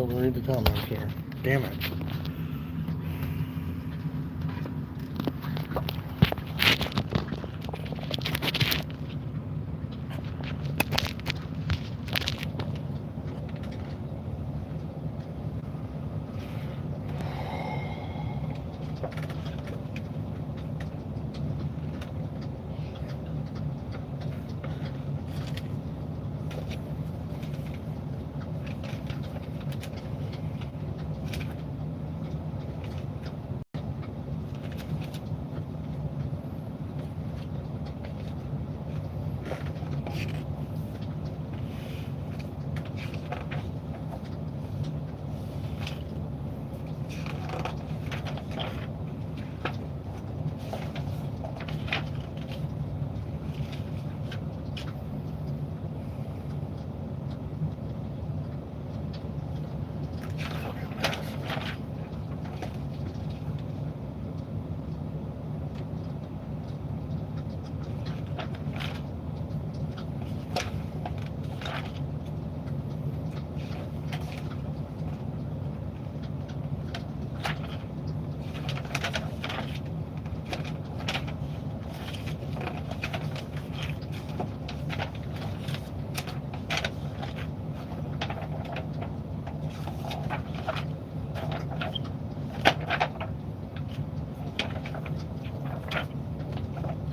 able to read the comments here. Damn it.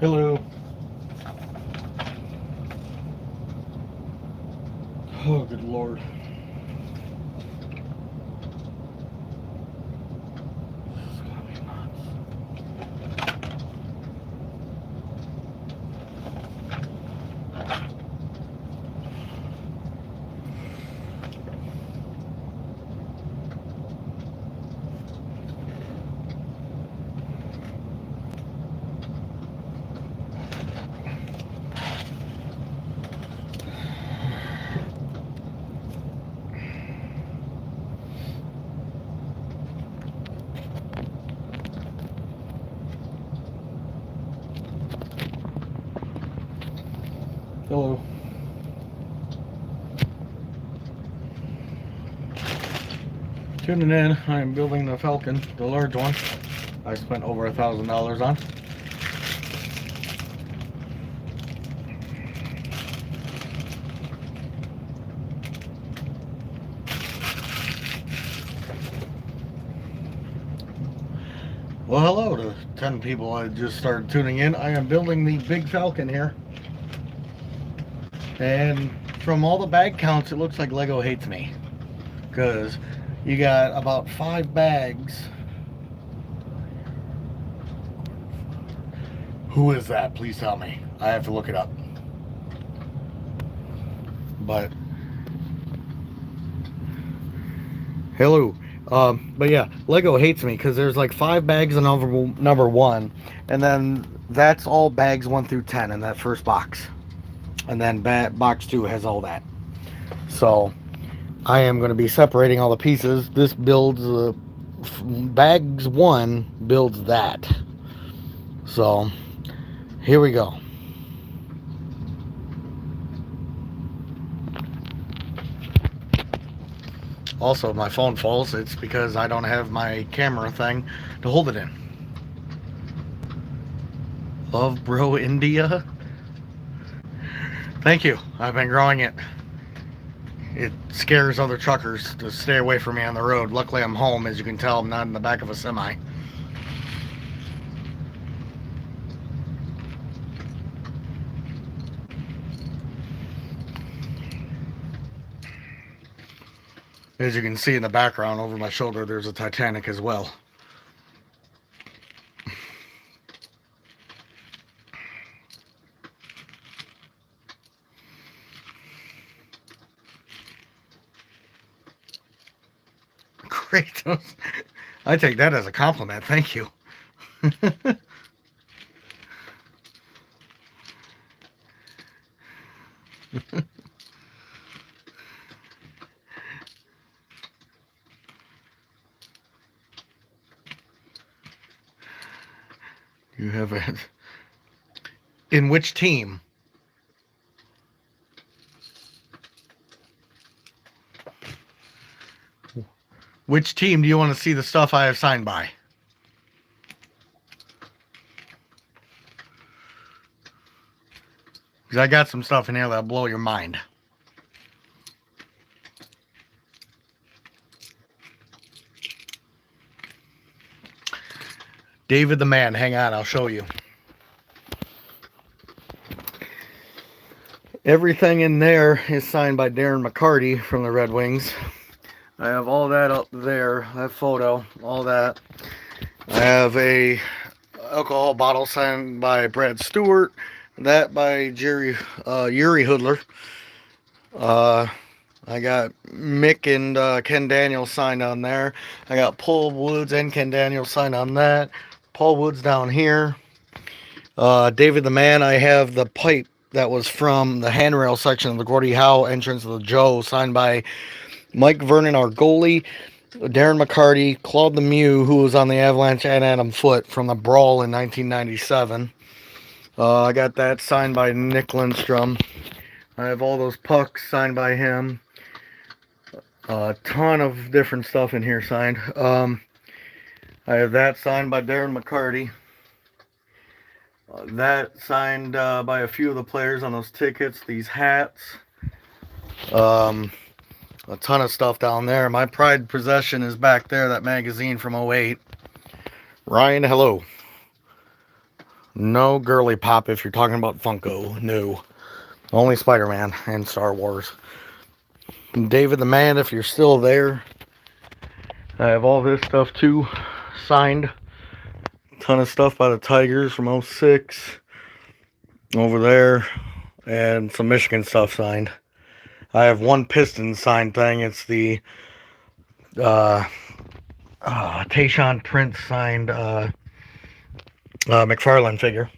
Hello. Oh, good Lord. Hello. Tuning in. I am building the Falcon, the large one. I spent over $1,000 on. Well, hello to 10 people that just started tuning in. I am building the big Falcon here. And from all the bag counts, it looks like Lego hates me. Because you got about 5 bags. Who is that? Please tell me. I have to look it up. But hello. But yeah, Lego hates me because there's like 5 bags in number 1, and then that's all bags 1 through 10 in that first box, and then box 2 has all that. So I am going to be separating all the pieces. This builds bags 1 builds that. So here we go. Also, if my phone falls, it's because I don't have my camera thing to hold it in. Love Bro India. Thank you. I've been growing it. It scares other truckers to stay away from me on the road. Luckily, I'm home. As you can tell, I'm not in the back of a semi. As you can see in the background over my shoulder, there's a Titanic as well. Great. I take that as a compliment. Thank you. You have it. In which team? Which team do you want to see the stuff I have signed by? Because I got some stuff in here that'll blow your mind. David the Man. Hang on, I'll show you. Everything in there is signed by Darren McCarty from the Red Wings. I have all that up there. That photo, all that. I have a alcohol bottle signed by Brad Stewart. That by Yuri Hoodler. I got Mick and Ken Daniels signed on there. I got Paul Woods and Ken Daniels signed on that. Paul Woods down here. David the Man, I have the pipe that was from the handrail section of the Gordie Howe entrance of the Joe, signed by Mike Vernon, our goalie, Darren McCarty, Claude Lemieux, who was on the Avalanche, and Adam Foote from the Brawl in 1997. I got that signed by Nick Lindstrom. I have all those pucks signed by him. A ton of different stuff in here signed. I have that signed by Darren McCarty. That signed by a few of the players on those tickets. These hats. A ton of stuff down there. My pride possession is back there. That magazine from '08. Ryan, hello. No girly pop if you're talking about Funko. No. Only Spider-Man and Star Wars. David the Man, if you're still there. I have all this stuff too signed. Ton of stuff by the Tigers from '06 over there, and some Michigan stuff signed. I have one Pistons signed thing. It's the Tayshaun Prince signed McFarlane figure.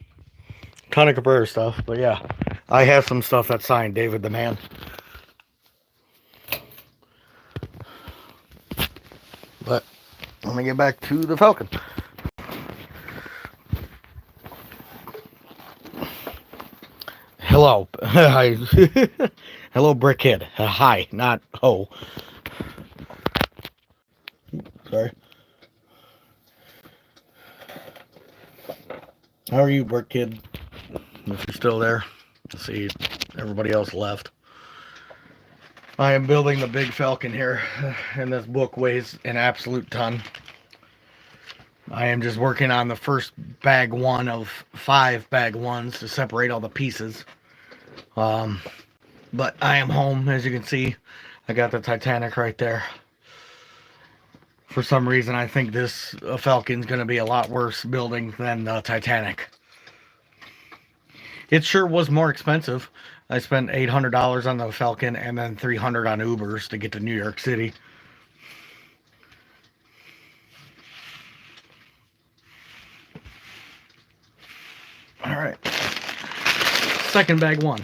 Ton of Cabrera stuff, but yeah, I have some stuff that's signed David the Man. But let me get back to the Falcon. Hello. Hi. Hello, Brickhead. Hi, not ho. Sorry. How are you, Brickhead? If you're still there. See, everybody else left. I am building the big Falcon here, and this book weighs an absolute ton. I am just working on the first bag one of 5 bag ones to separate all the pieces. But I am home, as you can see. I got the Titanic right there. For some reason, I think this Falcon's going to be a lot worse building than the Titanic. It sure was more expensive. I spent $800 on the Falcon and then $300 on Ubers to get to New York City. All right. Second bag one.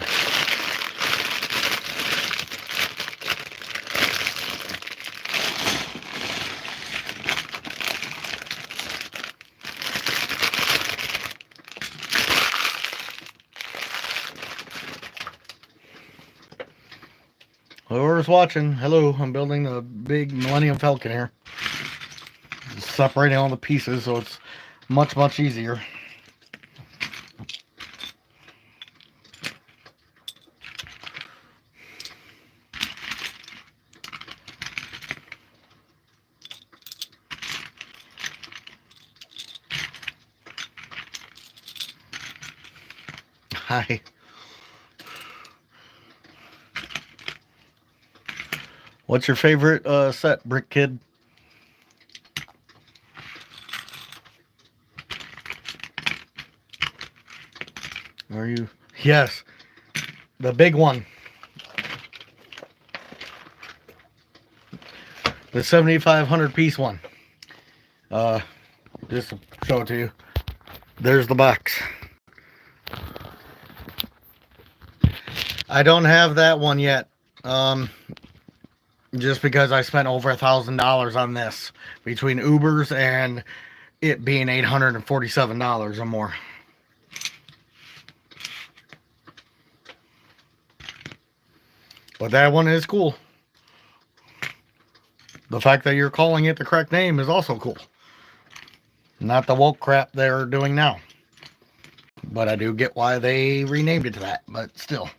Whoever's watching, hello, I'm building the big Millennium Falcon here. Just separating all the pieces so it's much, much easier. Hi. What's your favorite set, Brick Kid? Are you? Yes. The big one. The 7,500 piece one. Just to show it to you. There's the box. I don't have that one yet. Just because I spent over $1,000 on this between Ubers and it being $847 or more. But that one is cool. The fact that you're calling it the correct name is also cool. Not the woke crap they're doing now. But I do get why they renamed it to that, but still.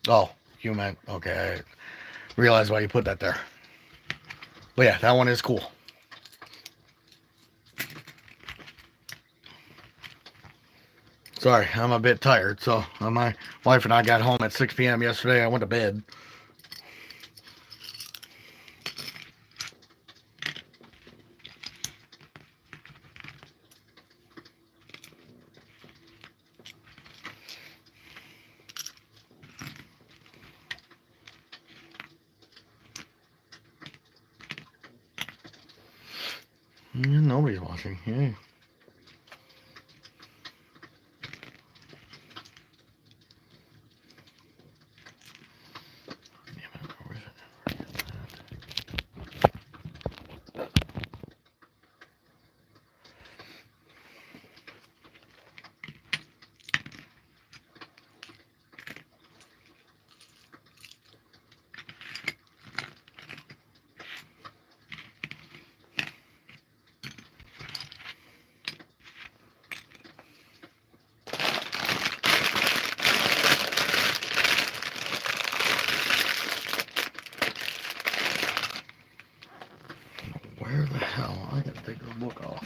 Oh, you meant, okay, I realized why you put that there. But yeah, that one is cool. Sorry, I'm a bit tired, so my wife and I got home at 6 p.m. yesterday. I went to bed. Nobody's watching. Yeah. Where the hell? I gotta take the book off.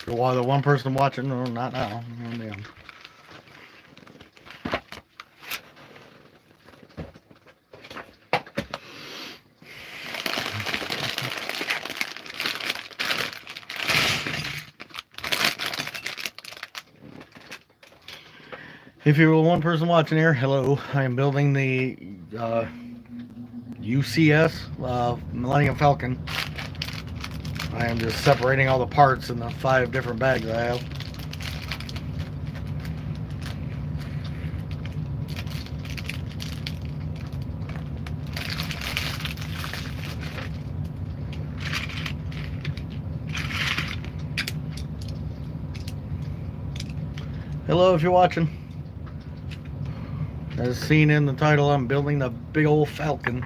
Why the one person watching? No, not now. Oh, damn. If you're one person watching here, hello. I am building the UCS Millennium Falcon. I am just separating all the parts in the 5 different bags I have. Hello if you're watching. As seen in the title, I'm building the big old Falcon.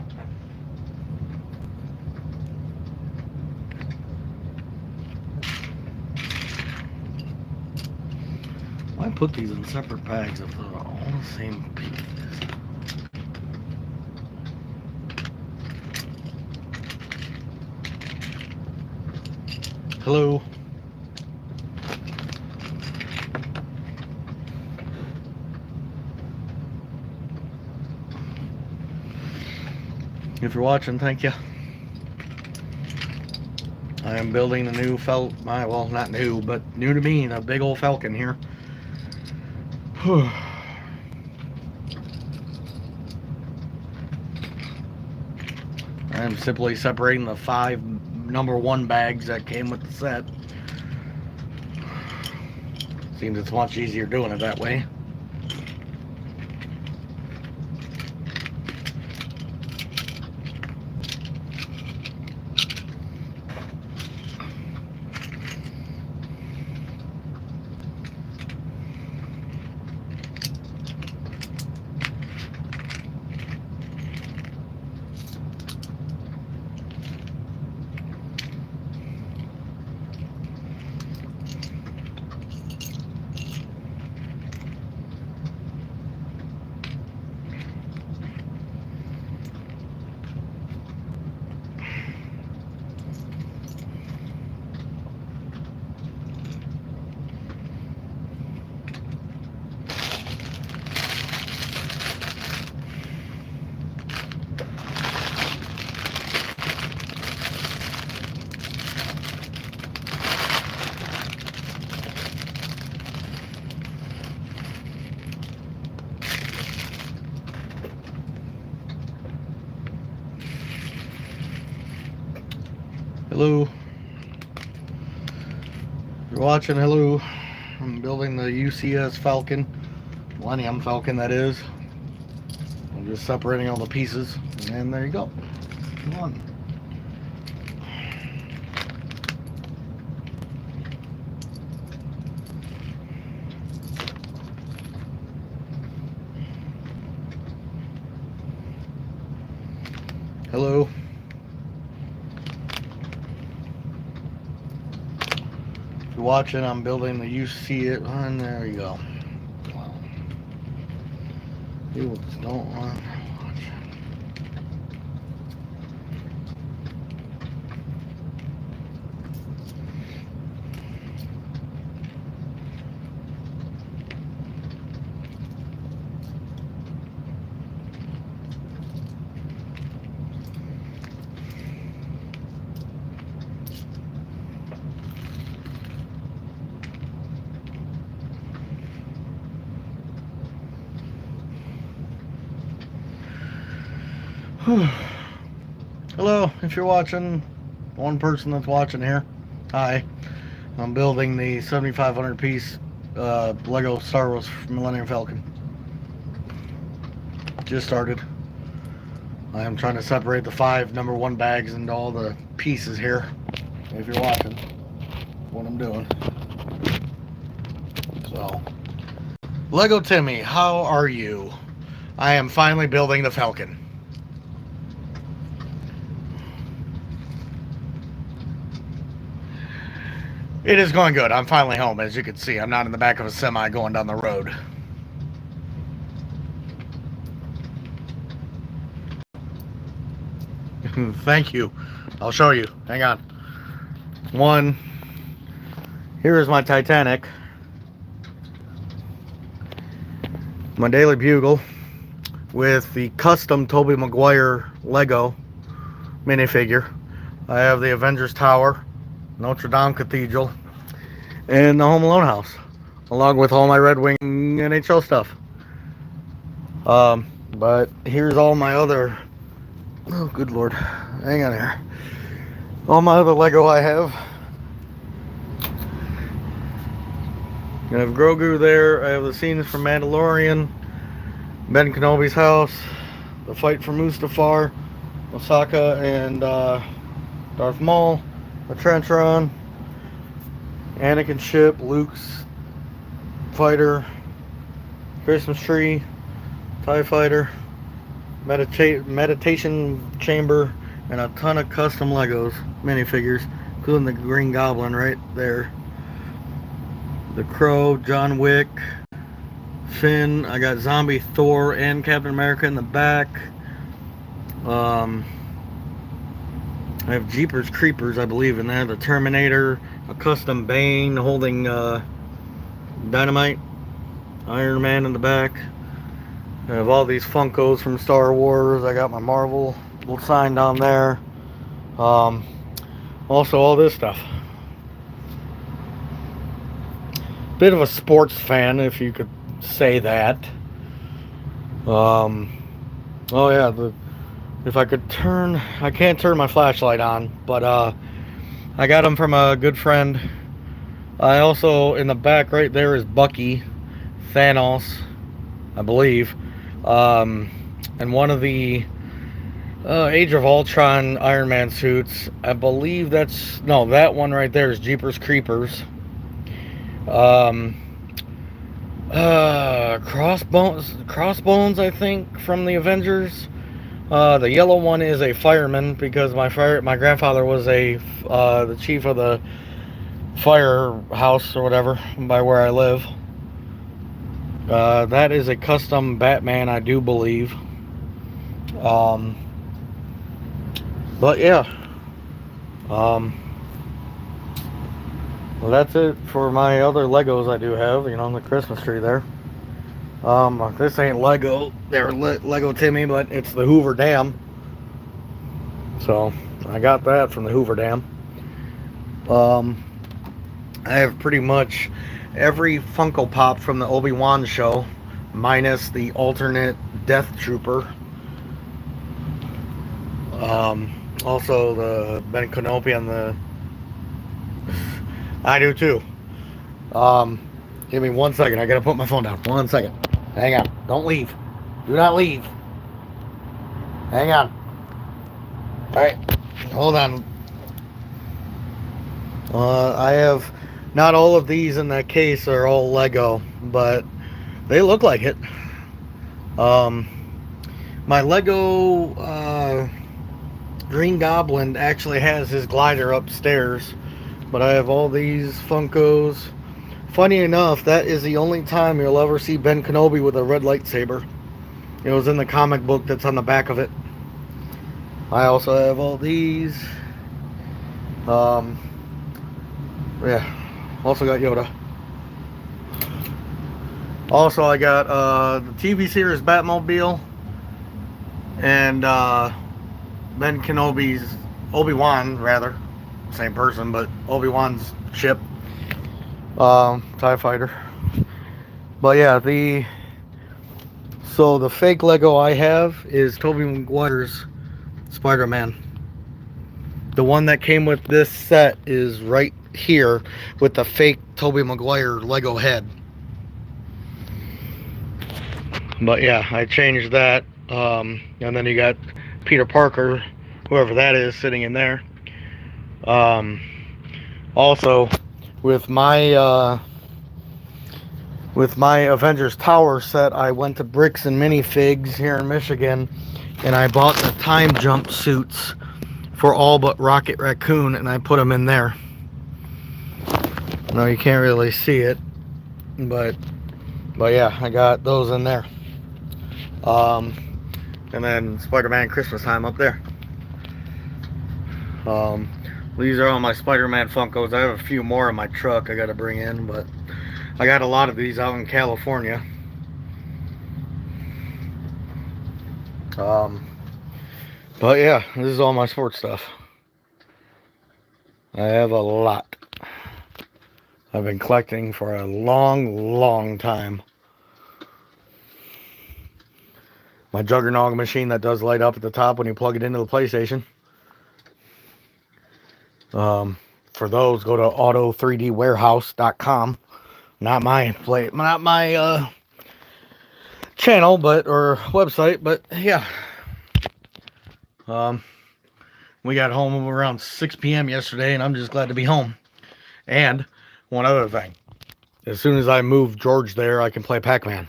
Why put these in separate bags if they're all the same piece? Hello. If you're watching, thank you. I am building the new well, not new, but new to me, the big old Falcon here. I'm simply separating the 5 number 1 bags that came with the set. Seems it's much easier doing it that way. Hello. If you're watching, hello. I'm building the UCS Falcon. Millennium Falcon, that is. I'm just separating all the pieces. And there you go. Come on. Hello. If you're watching, I'm building the You See It one. There you go. Well, you don't want to watch. Hello, if you're watching, one person that's watching here, hi. I'm building the 7,500 piece Lego Star Wars Millennium Falcon. Just started. I am trying to separate the 5 #1 bags into all the pieces here. If you're watching, what I'm doing. So, Lego Timmy, how are you? I am finally building the Falcon. It is going good. I'm finally home. As you can see, I'm not in the back of a semi going down the road. Thank you. I'll show you. Hang on. One. Here is my Titanic. My Daily Bugle with the custom Tobey Maguire Lego minifigure. I have the Avengers Tower, Notre Dame Cathedral, and the Home Alone house, along with all my Red Wing NHL stuff. But here's all my other, oh good lord, hang on here. All my other Lego I have. I have Grogu there. I have the scenes from Mandalorian, Ben Kenobi's house, the fight for Mustafar, Osaka and Darth Maul, the trench run, Anakin ship, Luke's fighter, Christmas tree, TIE fighter, meditation chamber, and a ton of custom Legos minifigures, including the Green Goblin right there, the Crow, John Wick, Finn. I got Zombie Thor and Captain America in the back. I have Jeepers Creepers, I believe, in there. The Terminator, a custom Bane holding dynamite, Iron Man in the back. I have all these Funkos from Star Wars. I got my Marvel little sign down there. Also all this stuff. Bit of a sports fan, if you could say that. Oh yeah, if I could turn, I can't turn my flashlight on, but I got them from a good friend. I also, in the back right there is Bucky, Thanos, I believe, and one of the Age of Ultron Iron Man suits. I believe that's, no, that one right there is Jeepers Creepers. Crossbones, I think, from the Avengers. The yellow one is a fireman, because my grandfather was the chief of the firehouse or whatever by where I live. That is a custom Batman, I do believe. But yeah. Well, that's it for my other Legos I do have, you know, on the Christmas tree there. This ain't Lego, they're Lego Timmy, but it's the Hoover Dam. So, I got that from the Hoover Dam. I have pretty much every Funko Pop from the Obi-Wan show, minus the alternate Death Trooper. Also the Ben Kenobi and the... I do too. Give me 1 second. I gotta put my phone down. 1 second. Hang on. Don't leave. Do not leave. Hang on. Alright. Hold on. I have... Not all of these in that case are all Lego, but they look like it. My Lego Green Goblin actually has his glider upstairs, but I have all these Funkos. Funny enough, that is the only time you'll ever see Ben Kenobi with a red lightsaber. It was in the comic book that's on the back of it. I also have all these. Yeah, also got Yoda. Also, I got the TV series Batmobile and Ben Kenobi's Obi-Wan, rather, same person, but Obi-Wan's ship, TIE fighter. But yeah, the fake Lego I have is Tobey Maguire's Spider-Man. The one that came with this set is right here with the fake Tobey Maguire Lego head. But yeah, I changed that. And then you got Peter Parker, whoever that is, sitting in there. Also, with my Avengers Tower set, I went to Bricks and Minifigs here in Michigan, and I bought the time jump suits for all but Rocket Raccoon, and I put them in there. No, you can't really see it, but yeah, I got those in there. And then Spider-Man Christmas Time up there. These are all my Spider-Man Funkos. I have a few more in my truck I got to bring in, but I got a lot of these out in California. But yeah, this is all my sports stuff. I have a lot. I've been collecting for a long time. My Juggernaut machine that does light up at the top when you plug it into the PlayStation. For those, go to auto3dwarehouse.com. Not my channel, or website, but yeah. We got home around 6 p.m. yesterday, and I'm just glad to be home. And one other thing, as soon as I move George there, I can play Pac-Man.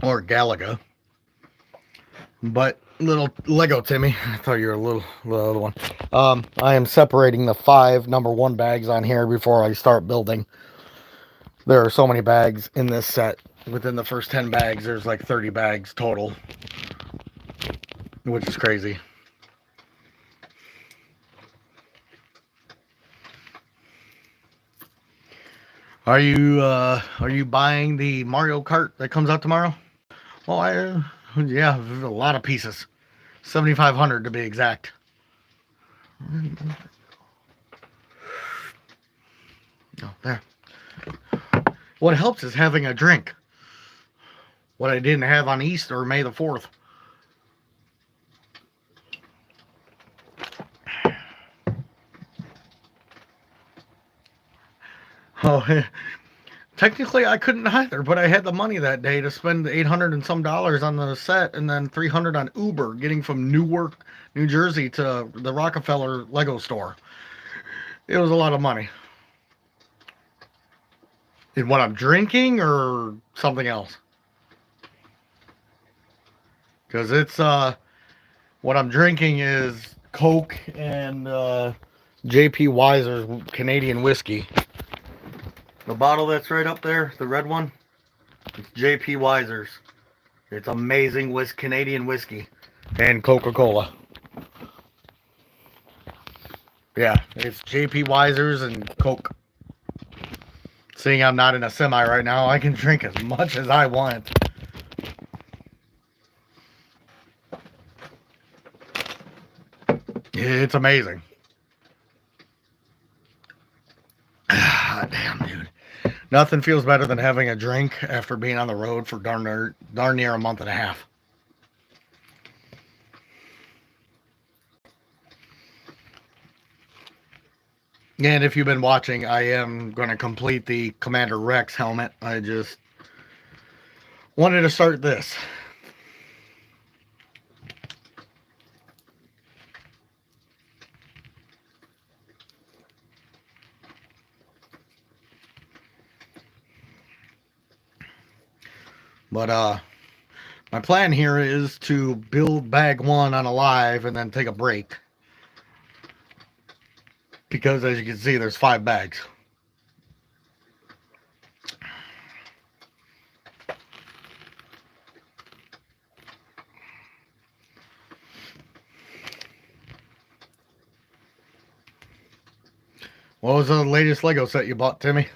Or Galaga. But little Lego Timmy, I thought you were a little other one. I am separating the 5 number 1 bags on here before I start building. There are so many bags in this set. Within the first 10 bags, there's like 30 bags total, which is crazy. Are you buying the Mario Kart that comes out tomorrow? Well, yeah, there's a lot of pieces. 7,500 to be exact. Oh, there. What helps is having a drink. What I didn't have on Easter, May the 4th. Oh, technically I couldn't either, but I had the money that day to spend $800 and some on the set, and then $300 on Uber, getting from Newark, New Jersey to the Rockefeller Lego store. It was a lot of money. And what I'm drinking or something else? Because it's what I'm drinking is Coke and JP Weiser's Canadian whiskey. The bottle that's right up there, the red one, it's JP Weiser's. It's amazing Canadian whiskey and Coca-Cola. Yeah, it's JP Weiser's and Coke. Seeing I'm not in a semi right now, I can drink as much as I want. It's amazing. Damn, dude. Nothing feels better than having a drink after being on the road for darn near a month and a half. And if you've been watching, I am going to complete the Commander Rex helmet. I just wanted to start this. But My plan here is to build bag one on Alive and then take a break. Because as you can see, there's 5 bags. What was the latest Lego set you bought, Timmy?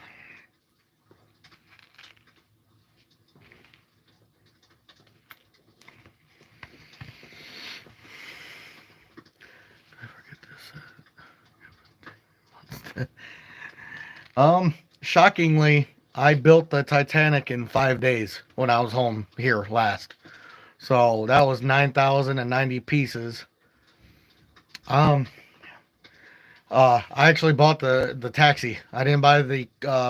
Shockingly, I built the Titanic in 5 days when I was home here last. So that was 9,090 pieces. Um, I actually bought the taxi. I didn't buy the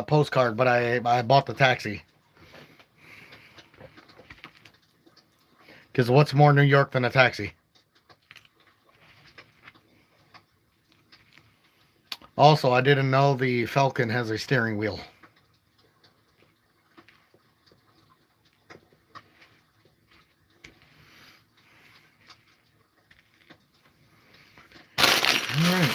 postcard, but I bought the taxi. Because what's more New York than a taxi? Also, I didn't know the Falcon has a steering wheel. All right.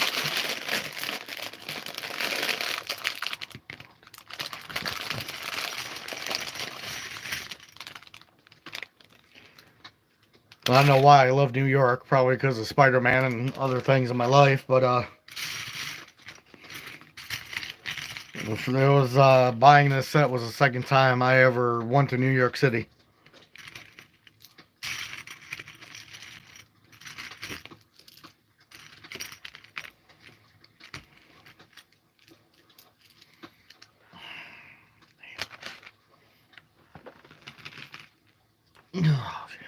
Well, I don't know why I love New York. Probably because of Spider-Man and other things in my life. But it was buying this set was the second time I ever went to New York City. Oh, shit.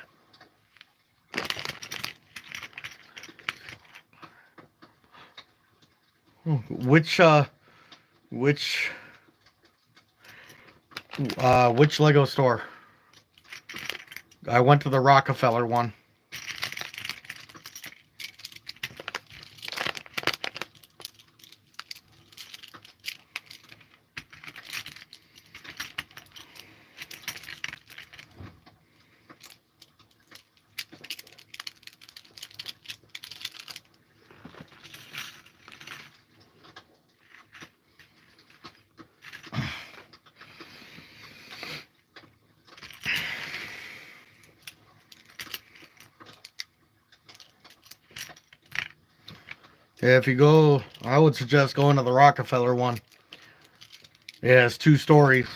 Which Lego store? I went to the Rockefeller one. If you go, I would suggest going to the Rockefeller one. It has 2 stories.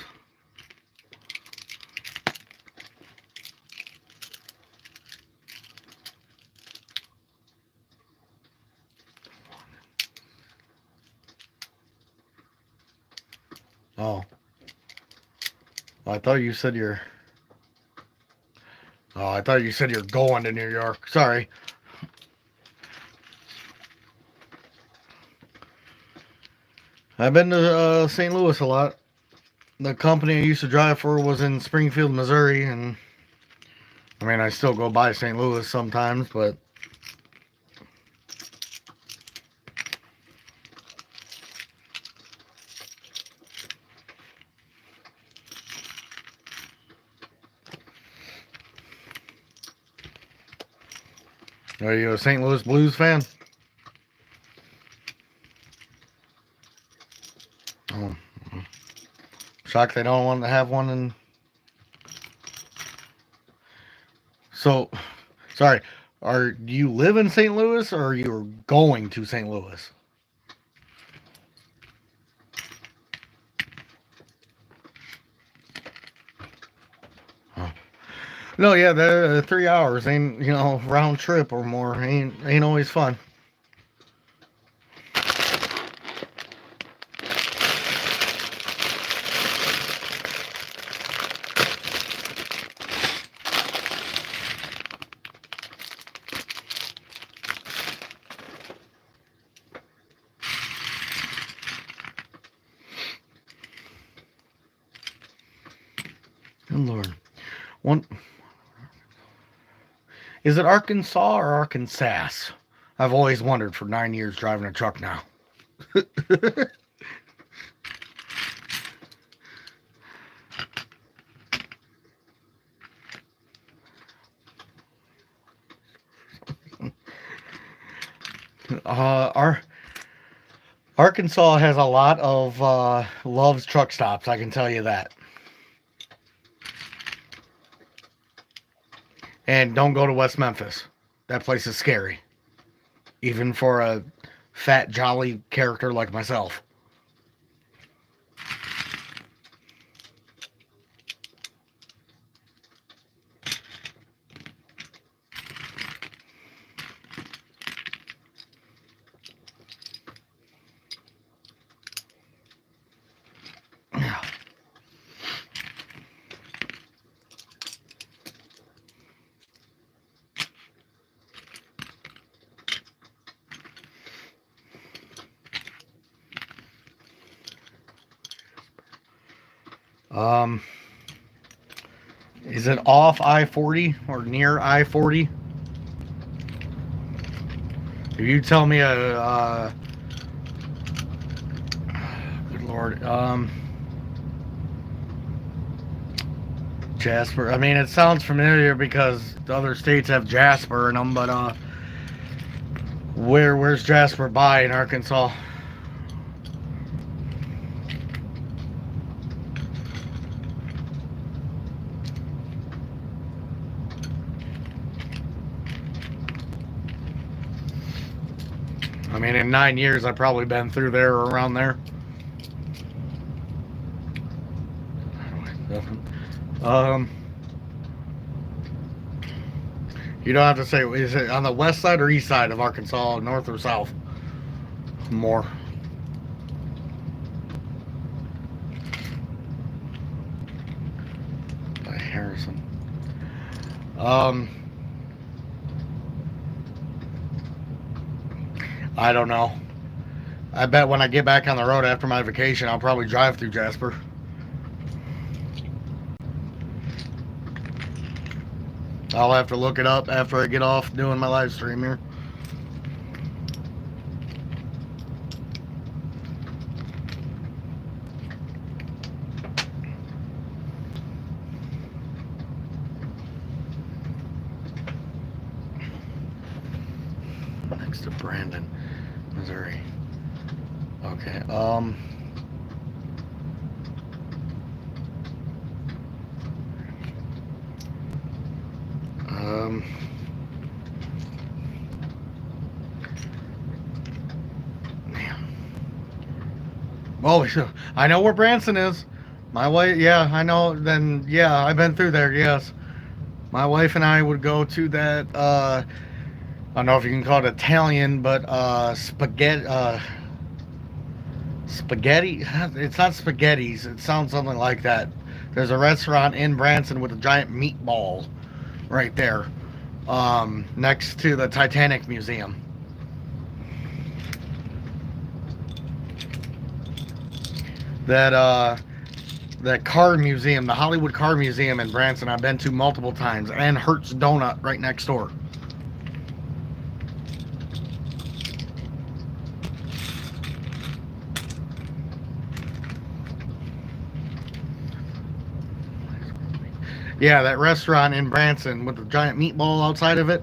Oh. I thought you said you're... Oh, I thought you said you're going to New York. Sorry. I've been to St. Louis a lot. The company I used to drive for was in Springfield, Missouri, and I mean, I still go by St. Louis sometimes, but are you a St. Louis Blues fan? Oh, shocked they don't want to have one in. So, sorry. Do you live in St. Louis or are you going to St. Louis? Oh. No, yeah, the 3 hours ain't round trip or more ain't always fun. Good Lord. One is it Arkansas or Arkansas? I've always wondered for 9 years driving a truck now. Our Arkansas has a lot of Love's truck stops. I can tell you that. And don't go to West Memphis. That place is scary, even for a fat, jolly character like myself. Is it off I-40 or near I-40? If you tell me good Lord, Jasper. I mean, it sounds familiar because the other states have Jasper in them, but where's Jasper by in Arkansas? I mean, in 9 years, I've probably been through there or around there. You don't have to say, is it on the west side or east side of Arkansas, north or south? More. By Harrison. I don't know. I bet when I get back on the road after my vacation, I'll probably drive through Jasper. I'll have to look it up after I get off doing my live stream here. Next to Brandon, Missouri. Okay, well, I know where Branson is. My wife, yeah, I know. Then, yeah, I've been through there. Yes, my wife and I would go to that. I don't know if you can call it Italian, but spaghetti. Spaghetti. It's not spaghettis. It sounds something like that. There's a restaurant in Branson with a giant meatball right there, next to the Titanic Museum. That car museum, the Hollywood Car Museum in Branson, I've been to multiple times, and Hertz Donut right next door. Yeah, that restaurant in Branson with the giant meatball outside of it,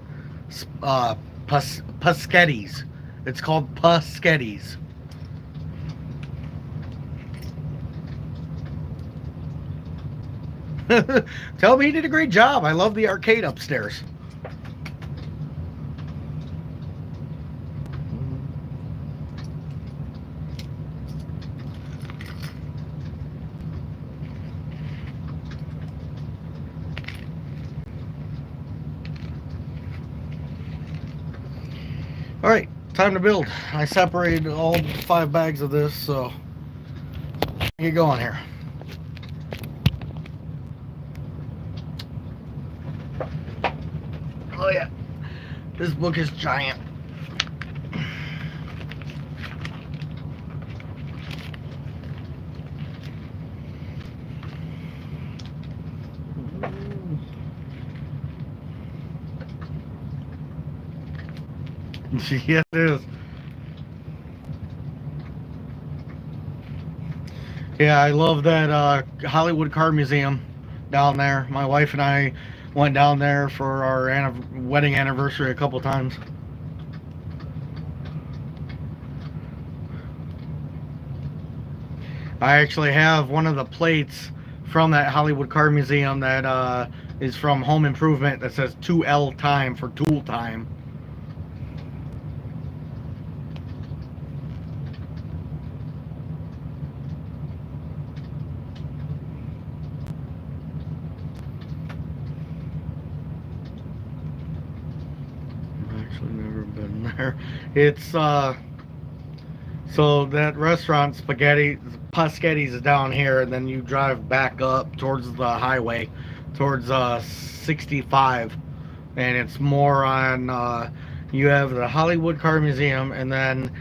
Paschetti's. It's called Paschetti's. Tell me he did a great job. I love the arcade upstairs. All right, time to build. I separated all 5 bags of this, so get going here. Oh yeah, this book is giant. Yeah, it is. Yeah, I love that Hollywood Car Museum down there. My wife and I went down there for our wedding anniversary a couple times. I actually have one of the plates from that Hollywood Car Museum that is from Home Improvement that says 2L time for tool time. I've actually never been there. It's so that restaurant Paschetti's is down here, and then you drive back up towards the highway, towards 65, and it's more on. You have the Hollywood Car Museum, and then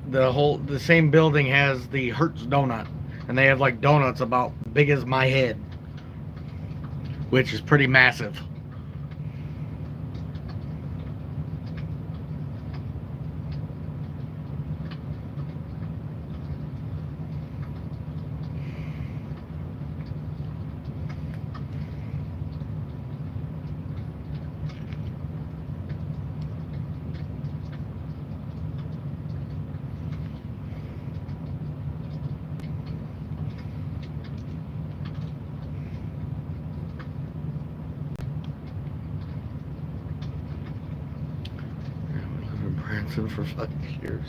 the same building has the Hertz Donut, and they have like donuts about big as my head, which is pretty massive. Branson for 5 years.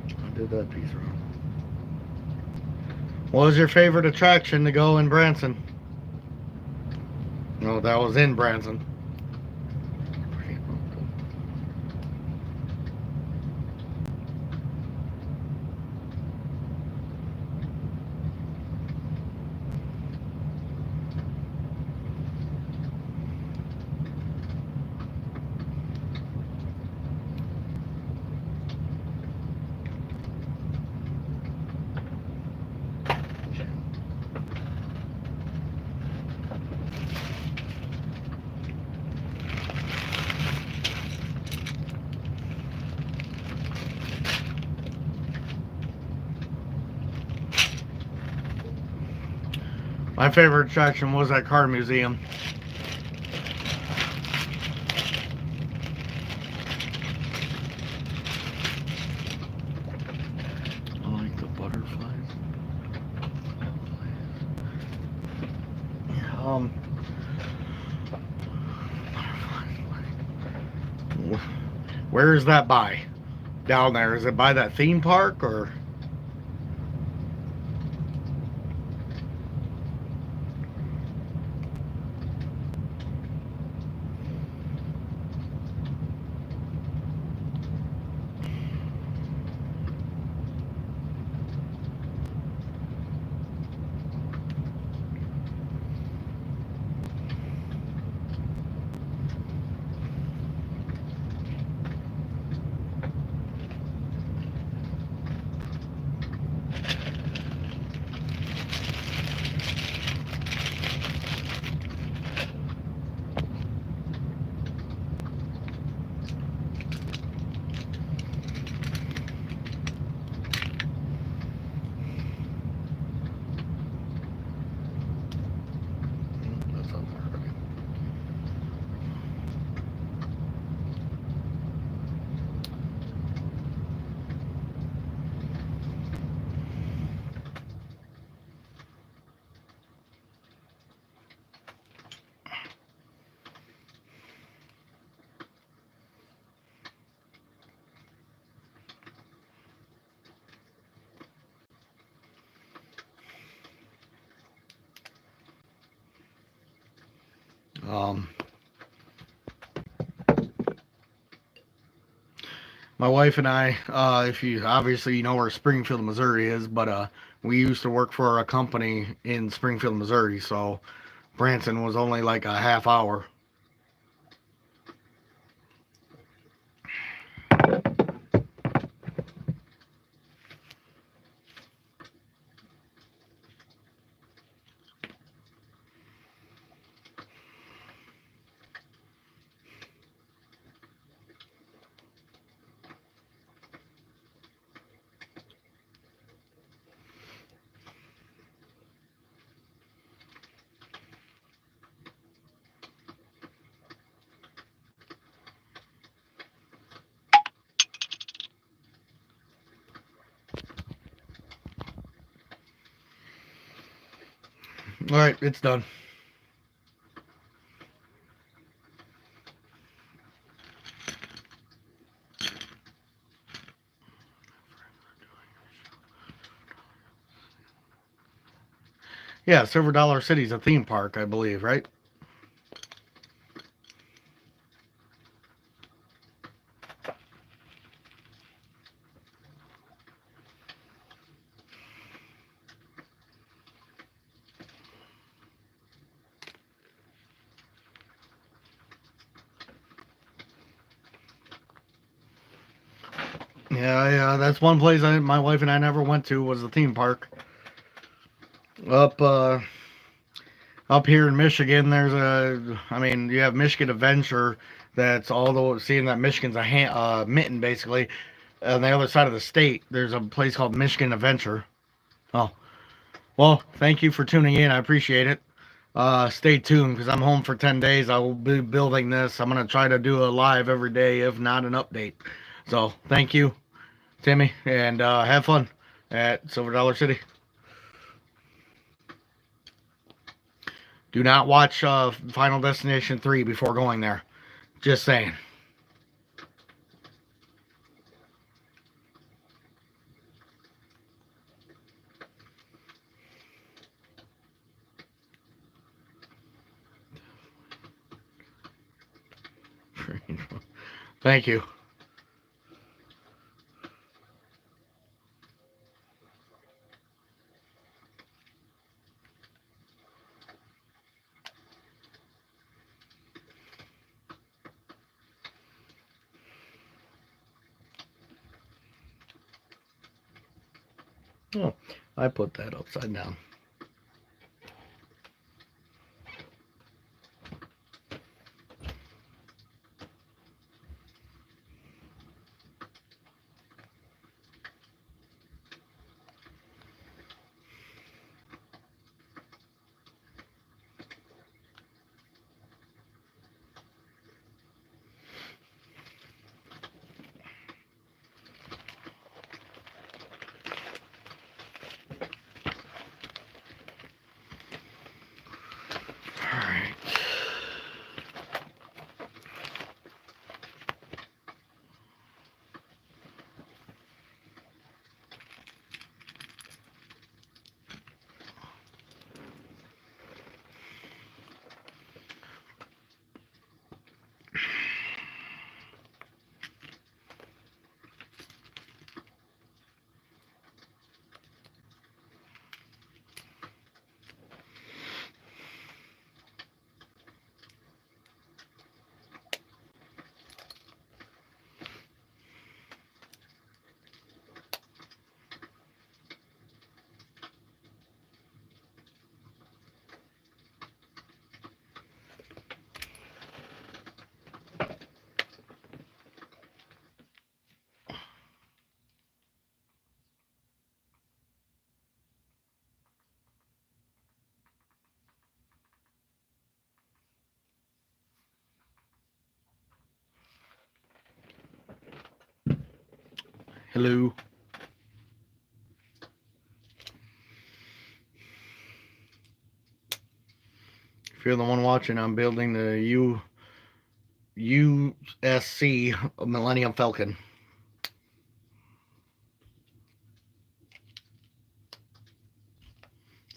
I did that piece wrong. What was your favorite attraction to go in Branson? No, that was in Branson. My favorite attraction was that car museum. I like the butterflies. Um, where is that by? Down there. Is it by that theme park or? Um, my wife and I, if you obviously you know where Springfield, Missouri is, but we used to work for a company in Springfield, Missouri, so Branson was only like a half hour. All right, it's done. Yeah, Silver Dollar City's a theme park, I believe, right? Yeah, that's one place my wife and I never went to was the theme park. Up up here in Michigan, I mean, you have Michigan Adventure. That's all the seeing that Michigan's a mitten basically. On the other side of the state, there's a place called Michigan Adventure. Oh, well, thank you for tuning in. I appreciate it. Stay tuned because I'm home for 10 days. I will be building this. I'm going to try to do a live every day, if not an update. So, thank you, Timmy, and have fun at Silver Dollar City. Do not watch Final Destination 3 before going there. Just saying. Thank you. Oh, I put that upside down. All right. Hello. If you're the one watching, I'm building the USC Millennium Falcon.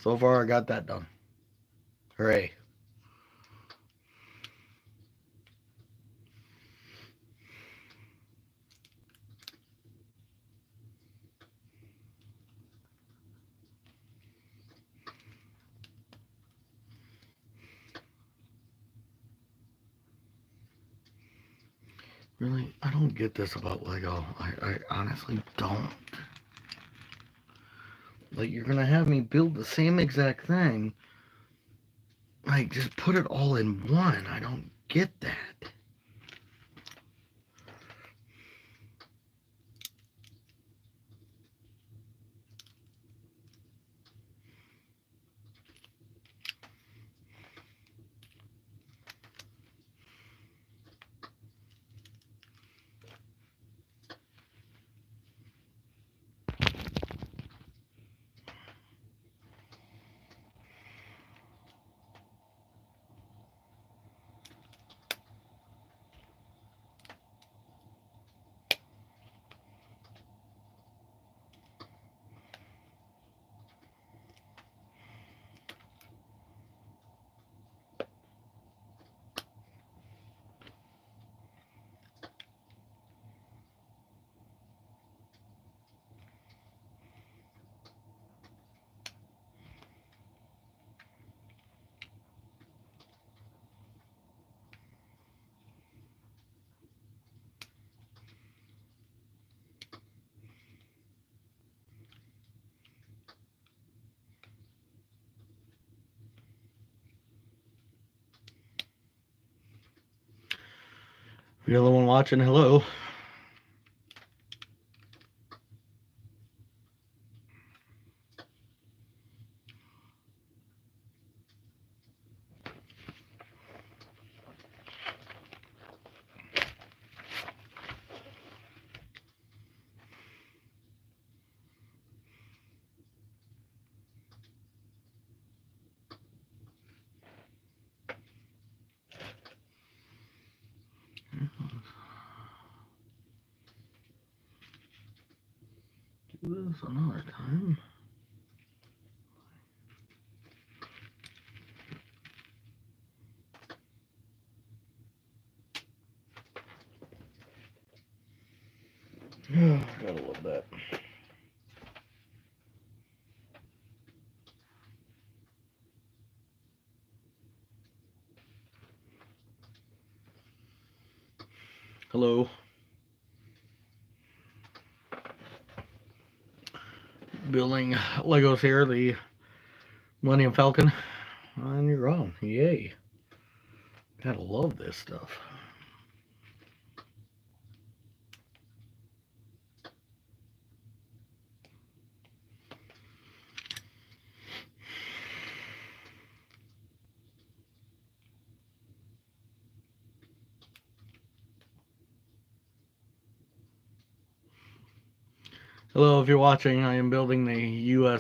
So far, I got that done. Hooray. Really, I don't get this about Lego. I honestly don't. Like, you're gonna have me build the same exact thing. Like, just put it all in one. I don't get that. You're the one watching. Hello. Do this another time. Gotta love that. Hello. Building Legos here, the Millennium Falcon. And you're on. Yay. Gotta love this stuff. Hello, if you're watching, I am building the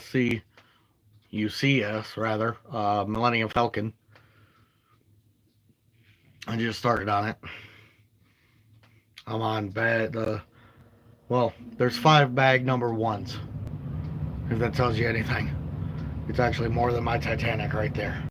UCS rather, Millennium Falcon. I just started on it. I'm on well, there's 5 bag number 1s, if that tells you anything. It's actually more than my Titanic right there.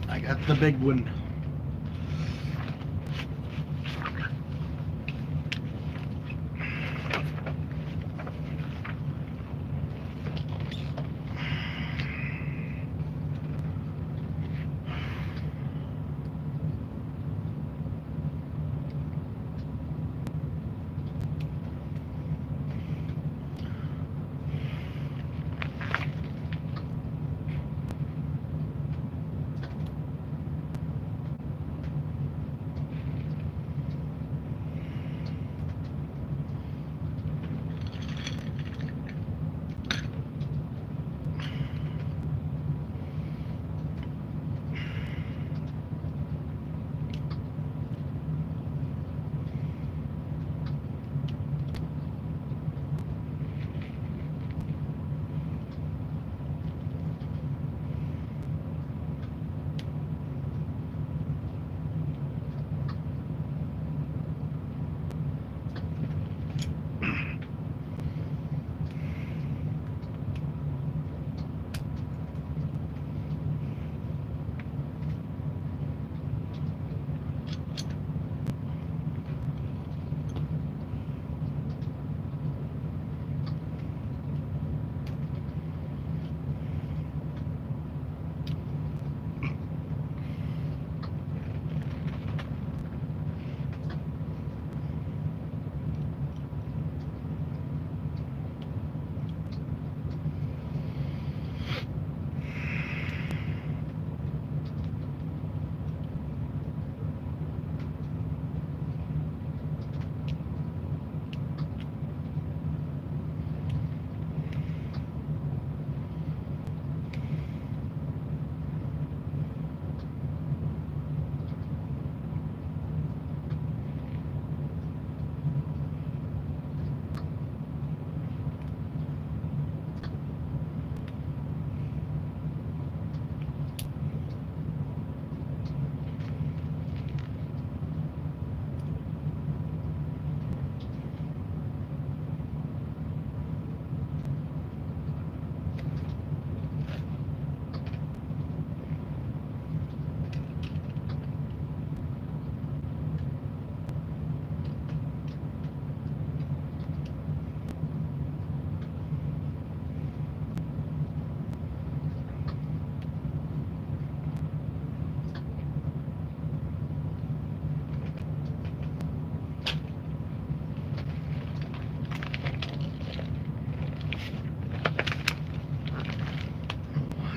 I got the big one.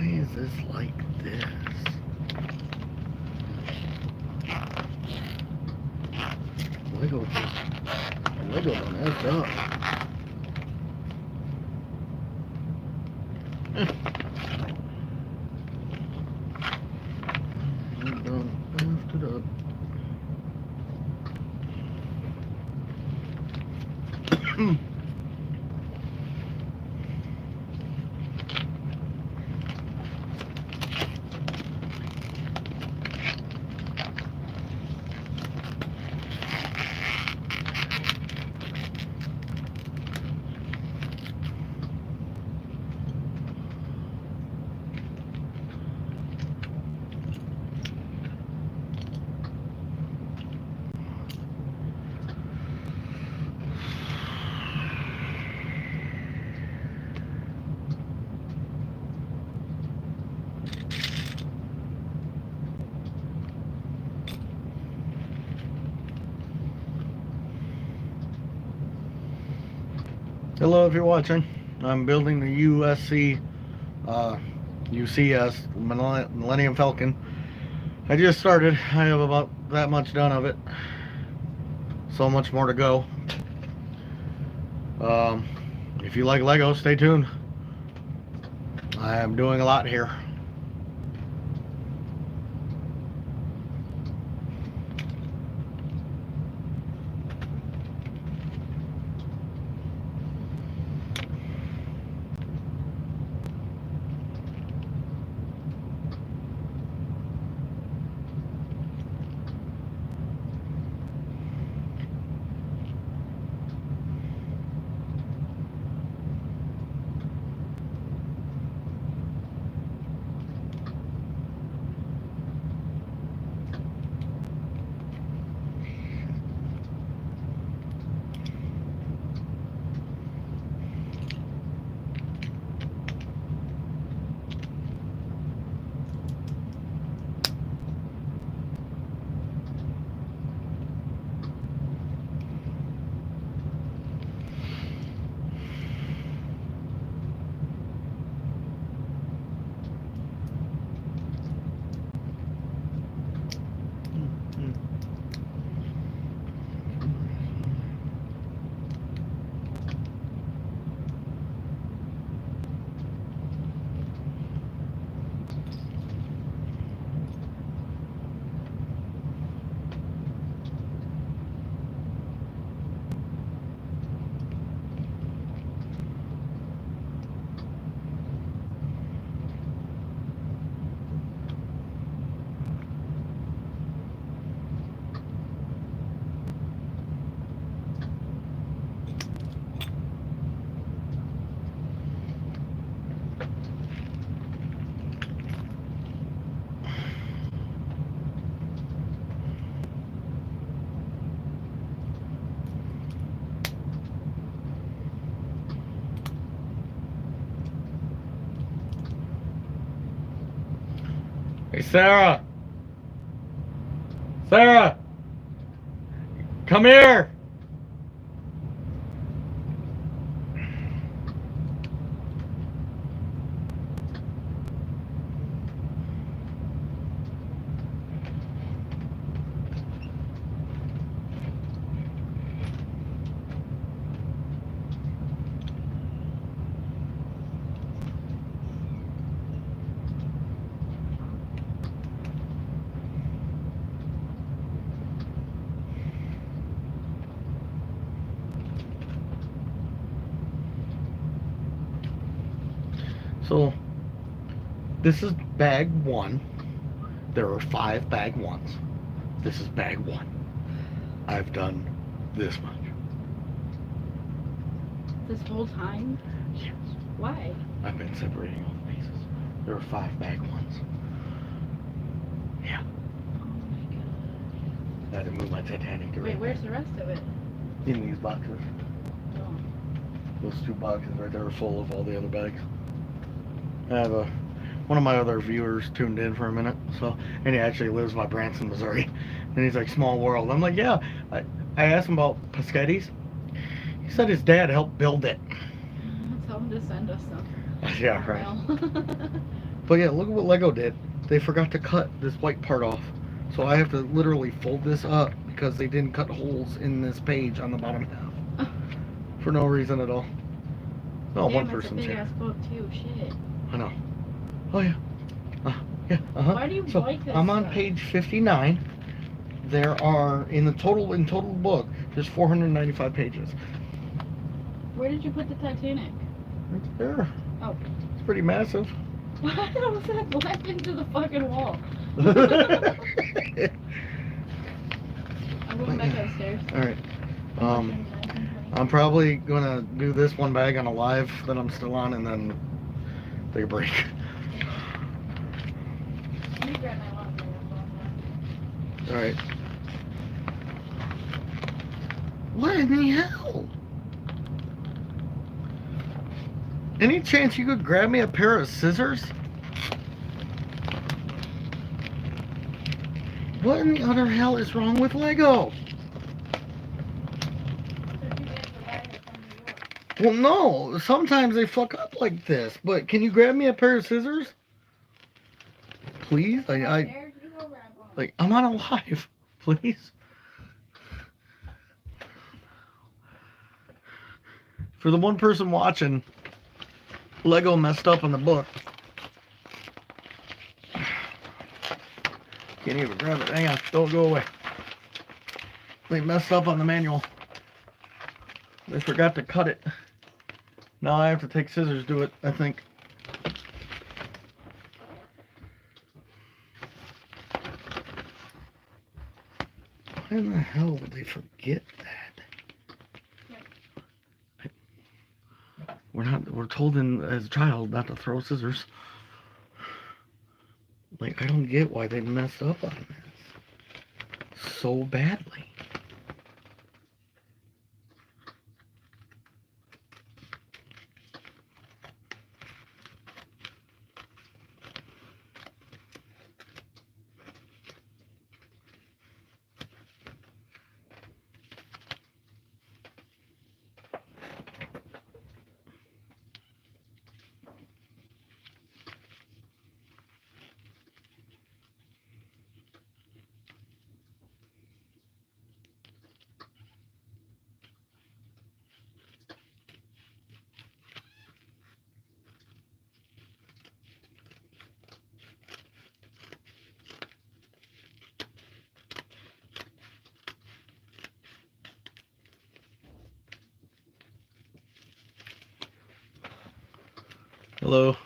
is this like this? Lego done effed up. Done effed it up. Hello, if you're watching. I'm building the UCS Millennium Falcon. I just started. I have about that much done of it. So much more to go. If you like Lego, stay tuned. I am doing a lot here. Hey, Sarah! Sarah! Come here! So, this is bag one. There are 5 bag ones. This is bag one. I've done this much. This whole time? Yes. Why? I've been separating all the pieces. There are 5 bag ones. Yeah. Oh my god. I had to move my Titanic to Wait, where's the rest of it? in these boxes. Oh. Those 2 boxes right there are full of all the other bags. I have one of my other viewers tuned in for a minute, and he actually lives by Branson, Missouri, and he's like, small world. I'm like, yeah. I asked him about Paschetti's. He said his dad helped build it. Tell him to send us some. Yeah, right. But yeah, look at what Lego did. They forgot to cut this white part off. So I have to literally fold this up because they didn't cut holes in this page on the bottom half. For no reason at all. No, Damn, one it's a person's big here. ass book too. Shit. I know. Oh yeah. Yeah. Why do you So like this I'm on stuff? page 59. There are in total book. There's 495 pages. Where did you put the Titanic? Right there. Oh. It's pretty massive. Why was that left into the fucking wall? I'm going back upstairs. All right. I'm probably gonna do this one bag on a live that I'm still on, and then take a break. Let me grab my laundry. All right. What in the hell? Any chance you could grab me a pair of scissors? What in the other hell is wrong with Lego? Well, no. Sometimes they fuck up like this. But can you grab me a pair of scissors? Please? Like, I'm on a live. Please? For the one person watching, Lego messed up on the book. Can't even grab it. Hang on. Don't go away. They messed up on the manual. They forgot to cut it. Now I have to take scissors to it, I think. Why in the hell would they forget that? We're told as a child not to throw scissors. Like, I don't get why they messed up on this so badly. Hello.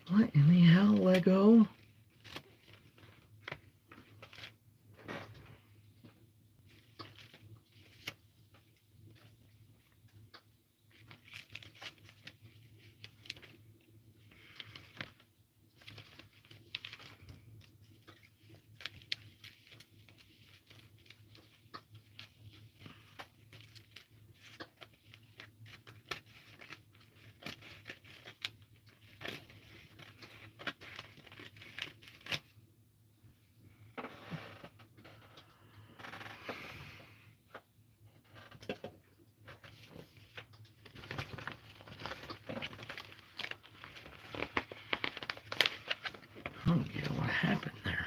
What in the hell, Lego? I don't get what happened there.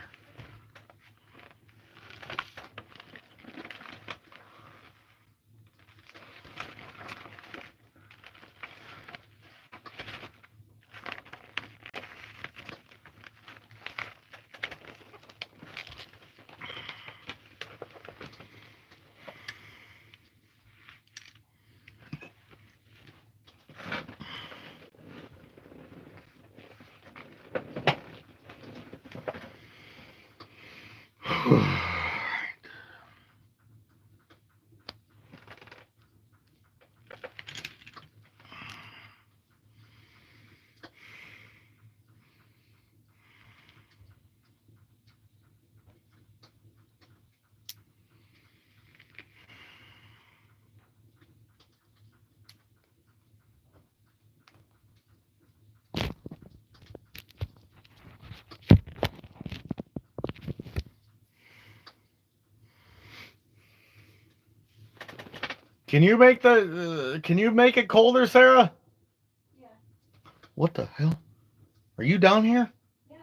Can you make the? Can you make it colder, Sarah? Yeah. What the hell? Are you down here? Yeah.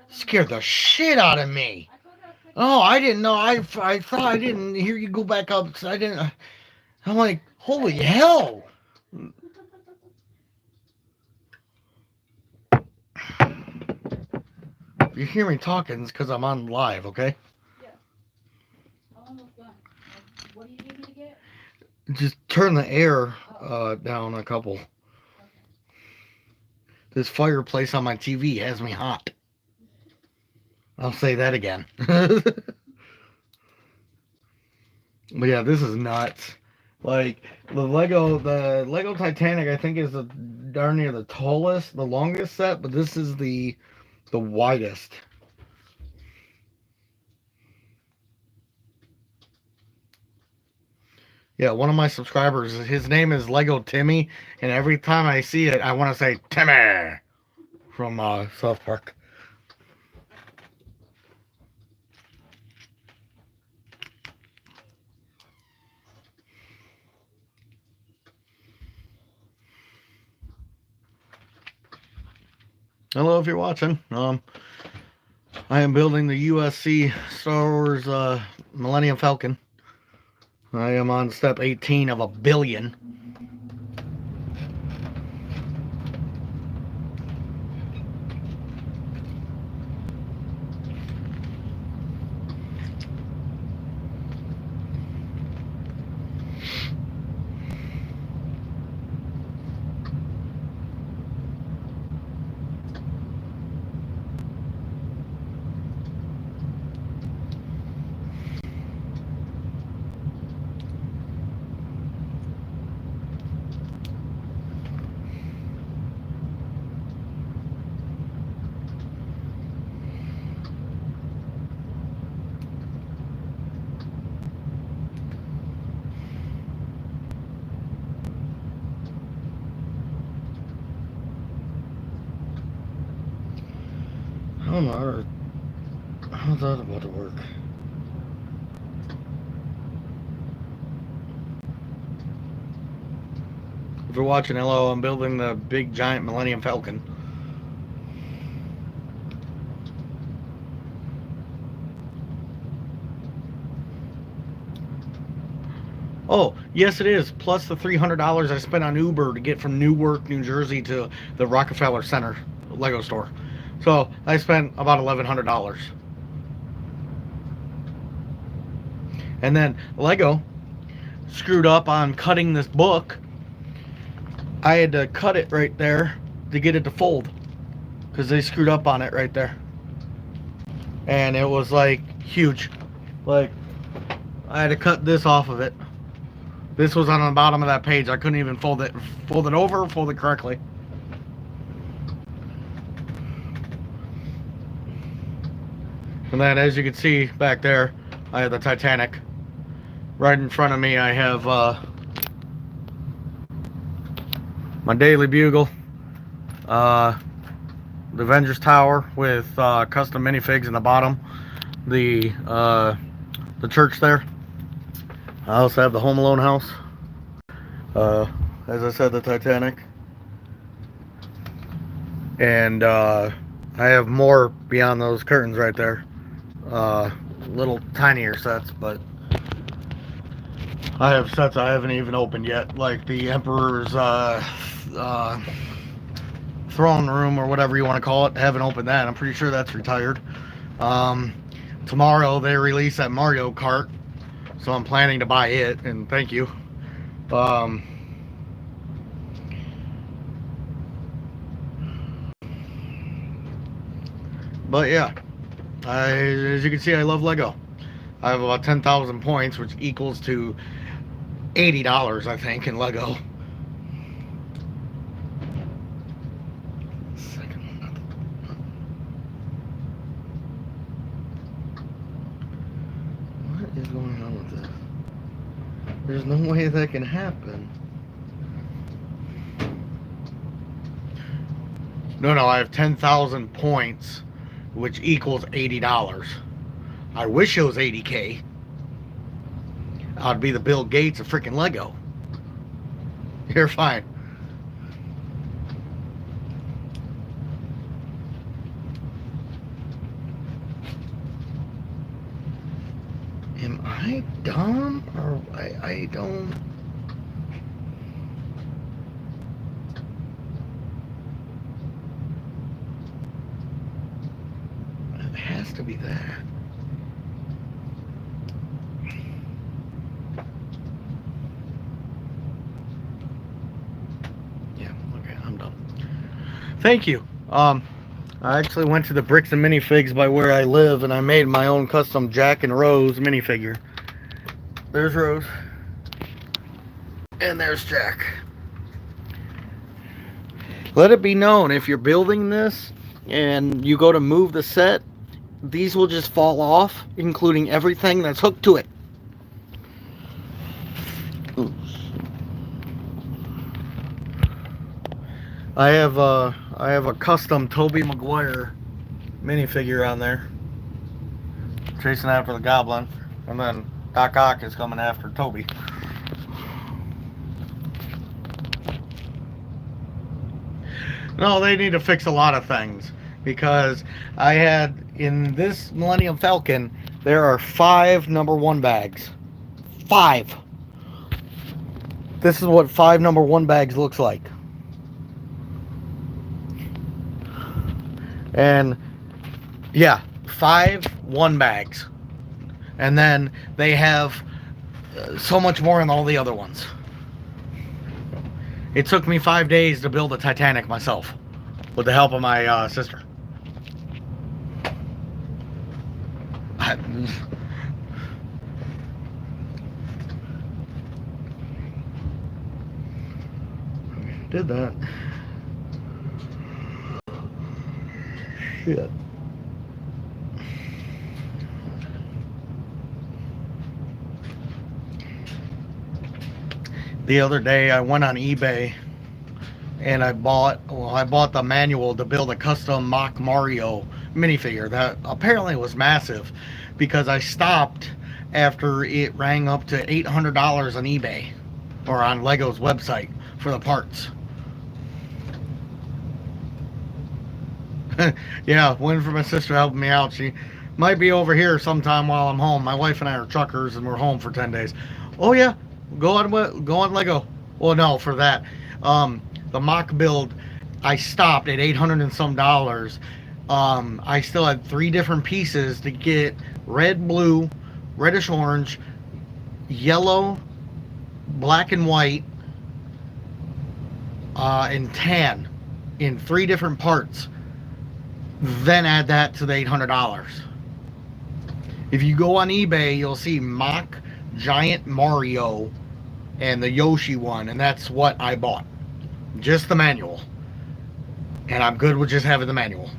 Scared the shit out of me. I told her I was picking Oh, I didn't know. I thought I didn't hear you go back up. So I didn't. I'm like, holy hell. If you hear me talking, it's because I'm on live, okay? Yeah. I'm almost done. What do you need me to get? Just turn the air down a couple. Okay. This fireplace on my TV has me hot. I'll say that again. But yeah, this is nuts. Like the Lego Titanic, I think is the darn near the tallest, the longest set, but this is the widest. Yeah, one of my subscribers, his name is Lego Timmy, and every time I see it, I want to say Timmy from South Park. Hello, if you're watching. I am building the USC Star Wars Millennium Falcon. I am on step 18 of 1,000,000,000. I don't know. How's that about to work? If you're watching, hello, I'm building the big giant Millennium Falcon. Oh, yes it is, plus the $300 I spent on Uber to get from Newark, New Jersey to the Rockefeller Center Lego store. So I spent about $1,100. And then Lego screwed up on cutting this book. I had to cut it right there to get it to fold, because they screwed up on it right there. And it was like huge. Like, I had to cut this off of it. This was on the bottom of that page. I couldn't even fold it over, fold it correctly. And then, as you can see back there, I have the Titanic. Right in front of me, I have my Daily Bugle, the Avengers Tower with custom minifigs in the bottom, the church there. I also have the Home Alone house. As I said, the Titanic. And I have more beyond those curtains right there. Little tinier sets, but I have sets I haven't even opened yet, like the Emperor's throne room, or whatever you want to call it. I haven't opened that. I'm pretty sure that's retired. Tomorrow they release that Mario Kart, so I'm planning to buy it, and thank you. But yeah, as you can see, I love Lego. I have about 10,000 points, which equals to $80, I think, in Lego. What is going on with this? There's no way that can happen. No, I have 10,000 points, which equals $80. I wish it was 80K. I'd be the Bill Gates of freaking Lego. You're fine. Am I dumb or I don't? It has to be that. Yeah, okay, I'm done. Thank you. I actually went to the Bricks and Minifigs by where I live, and I made my own custom Jack and Rose minifigure. There's Rose, and there's Jack. Let it be known, if you're building this and you go to move the set, these will just fall off, including everything that's hooked to it. Oops. I have a custom Tobey Maguire minifigure on there, chasing after the Goblin, and then Doc Ock is coming after Toby. No, they need to fix a lot of things, because I had, in this Millennium Falcon, there are 5 #1 bags. 5. This is what 5 #1 bags looks like. And yeah, 5 1 bags. And then they have so much more in all the other ones. It took me 5 days to build a Titanic myself, with the help of my sister. Did that. Shit. The other day I went on eBay and I bought the manual to build a custom mock Mario minifigure that apparently was massive, because I stopped after it rang up to $800 on eBay or on Lego's website for the parts. Yeah, waiting for my sister helping me out. She might be over here sometime while I'm home. My wife and I are truckers and we're home for 10 days. Oh yeah, go on Lego. Well, no, for that. The mock build, I stopped at $800 and some dollars. I still had 3 different pieces to get: red, blue, reddish orange, yellow, black and white, and tan in 3 different parts. Then add that to the $800. If you go on eBay, you'll see mock giant Mario and the Yoshi one, and that's what I bought. Just the manual. And I'm good with just having the manual.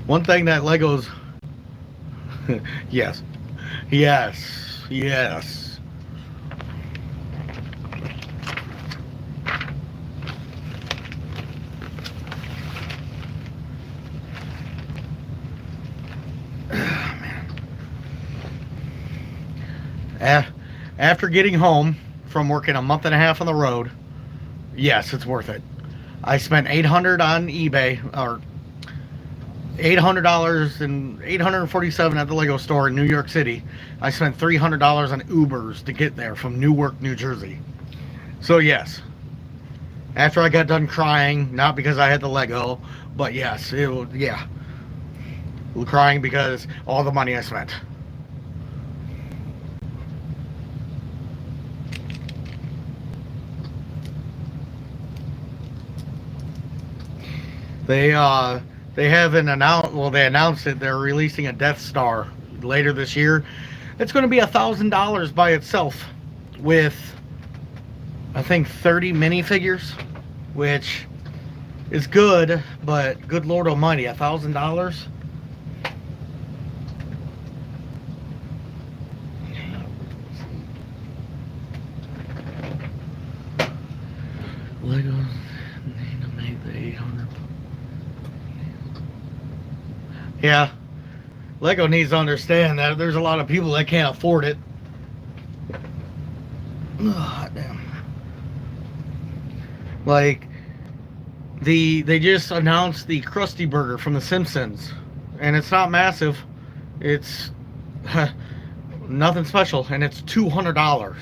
One thing that Lego's yes. After getting home from working a month and a half on the road, yes, it's worth it. I spent $800 on eBay, or $800 and $847 at the Lego store in New York City. I spent $300 on Ubers to get there from Newark, New Jersey. So yes, after I got done crying, not because I had the Lego, but yes, crying because all the money I spent. They haven't announced. Well, they announced it. They're releasing a Death Star later this year. It's going to be $1,000 by itself, with I think 30 minifigures, which is good, but good Lord Almighty, $1,000. Yeah, Lego needs to understand that there's a lot of people that can't afford it. Ugh, damn. Like they just announced the Krusty Burger from The Simpsons, and it's not massive. It's nothing special, and it's $200.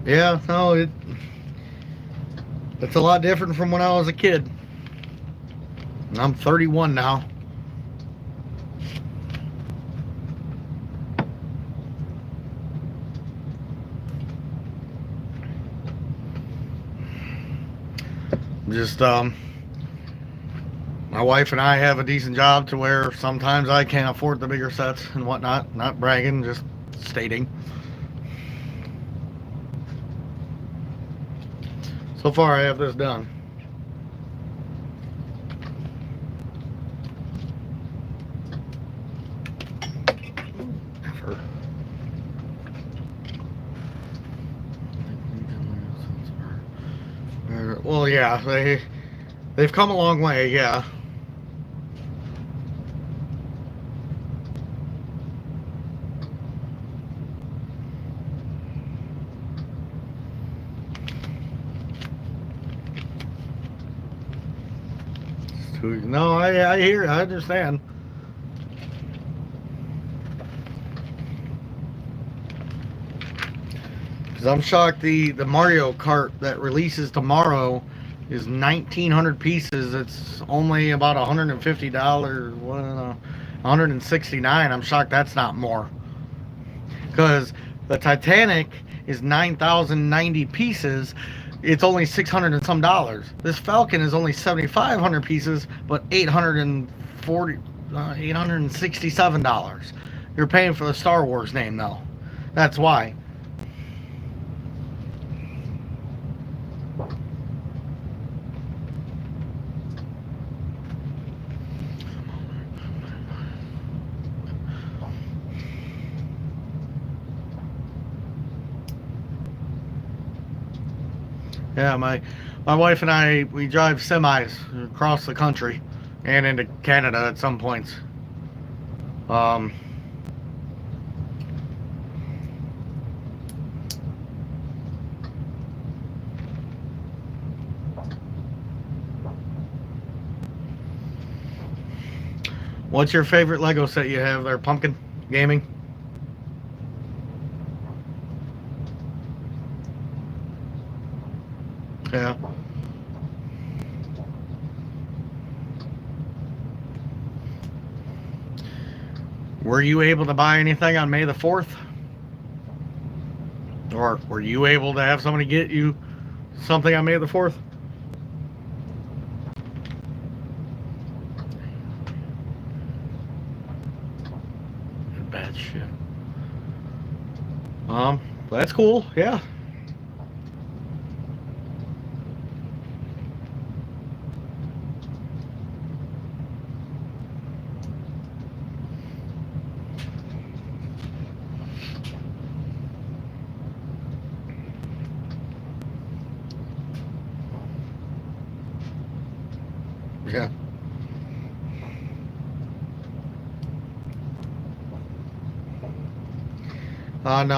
Yeah, no, it's a lot different from when I was a kid. I'm 31 now. Just my wife and I have a decent job to where sometimes I can't afford the bigger sets and whatnot. Not bragging, just stating. So far, I have this done. Effort. Well, yeah, they've come a long way, yeah. No, I hear, I understand. Because I'm shocked the Mario Kart that releases tomorrow is 1,900 pieces. It's only about $150. 169. I'm shocked that's not more. Because the Titanic is 9,090 pieces. It's only 600 and some dollars. This Falcon is only 7,500 pieces, but 867 dollars. You're paying for the Star Wars name though. That's why. Yeah, my wife and I, we drive semis across the country and into Canada at some points. Um, what's your favorite Lego set you have there, Pumpkin Gaming? Yeah. Were you able to buy anything on May the 4th? Or were you able to have somebody get you something on May the 4th? Bad shit. That's cool, yeah. Yeah. On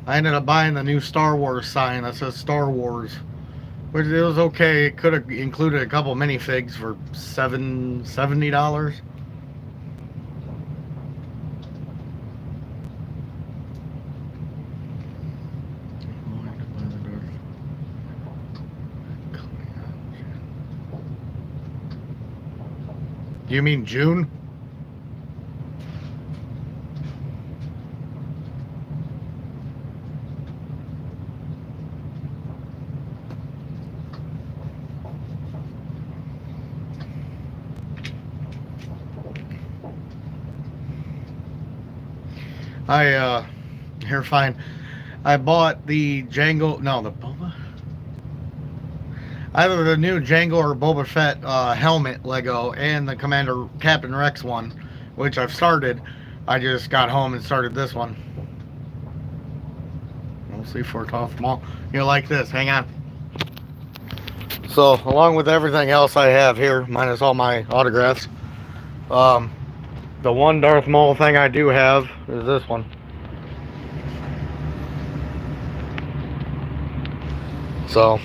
I ended up buying the new Star Wars sign that says Star Wars, which it was okay. It could have included a couple minifigs for $70. You mean June? You're fine. I bought the Django, no, the Boba. I have the new Jango or Boba Fett helmet Lego and the Commander Captain Rex one, which I've started. I just got home and started this one. We'll see for Darth Maul. You'll like this. Hang on. So, along with everything else I have here, minus all my autographs, the one Darth Maul thing I do have is this one. So,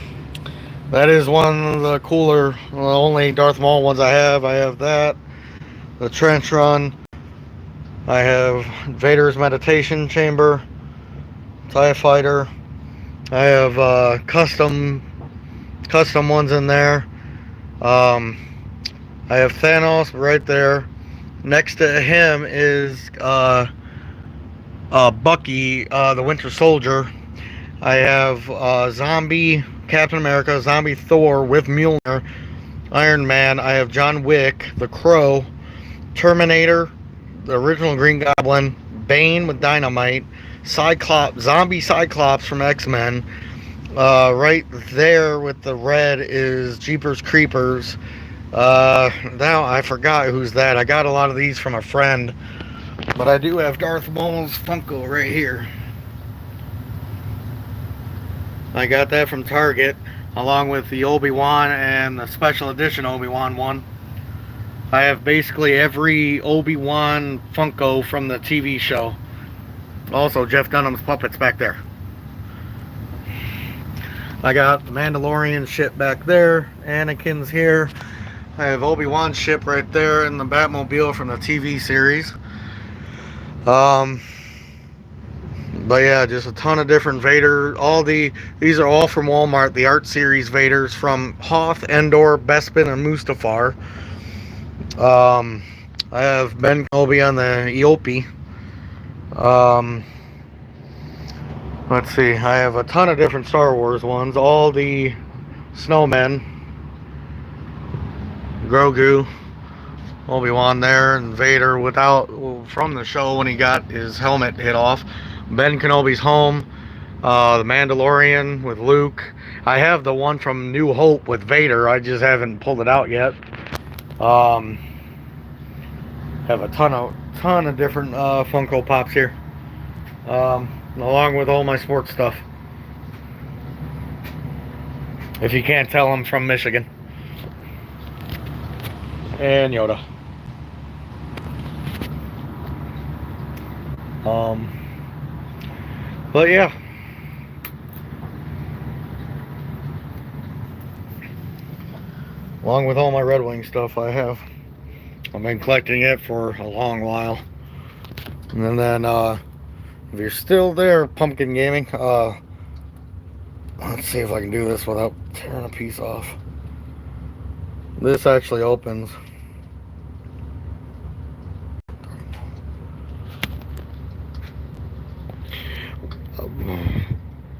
that is one of the cooler, the only Darth Maul ones I have. I have that, the Trench Run. I have Vader's Meditation Chamber, TIE Fighter. I have custom ones in there. I have Thanos right there. Next to him is Bucky, the Winter Soldier. I have Zombie Captain America, Zombie Thor with Mjolnir, Iron Man. I have John Wick, the Crow, Terminator, the original Green Goblin, Bane with Dynamite, Cyclops, Zombie Cyclops from X-Men. Right there with the red is Jeepers Creepers. Now I forgot who's that. I got a lot of these from a friend, but I do have Darth Maul's Funko right here. I got that from Target, along with the Obi-Wan and the special edition Obi-Wan one. I have basically every Obi-Wan Funko from the TV show. Also, Jeff Dunham's puppets back there. I got the Mandalorian ship back there. Anakin's here. I have Obi-Wan's ship right there and the Batmobile from the TV series. But yeah, just a ton of different Vader. These are all from Walmart. The Art Series Vaders from Hoth, Endor, Bespin, and Mustafar. I have Ben Kenobi on the Eope. Let's see. I have a ton of different Star Wars ones. All the snowmen. Grogu, Obi-Wan there, and Vader from the show when he got his helmet hit off. Ben Kenobi's home, the Mandalorian with Luke. I have the one from New Hope with Vader. I just haven't pulled it out yet. Have a ton of different Funko Pops here, along with all my sports stuff. If you can't tell, I'm from Michigan. And Yoda. But yeah. Along with all my Red Wing stuff I have. I've been collecting it for a long while. And then if you're still there, Pumpkin Gaming, let's see if I can do this without tearing a piece off. This actually opens.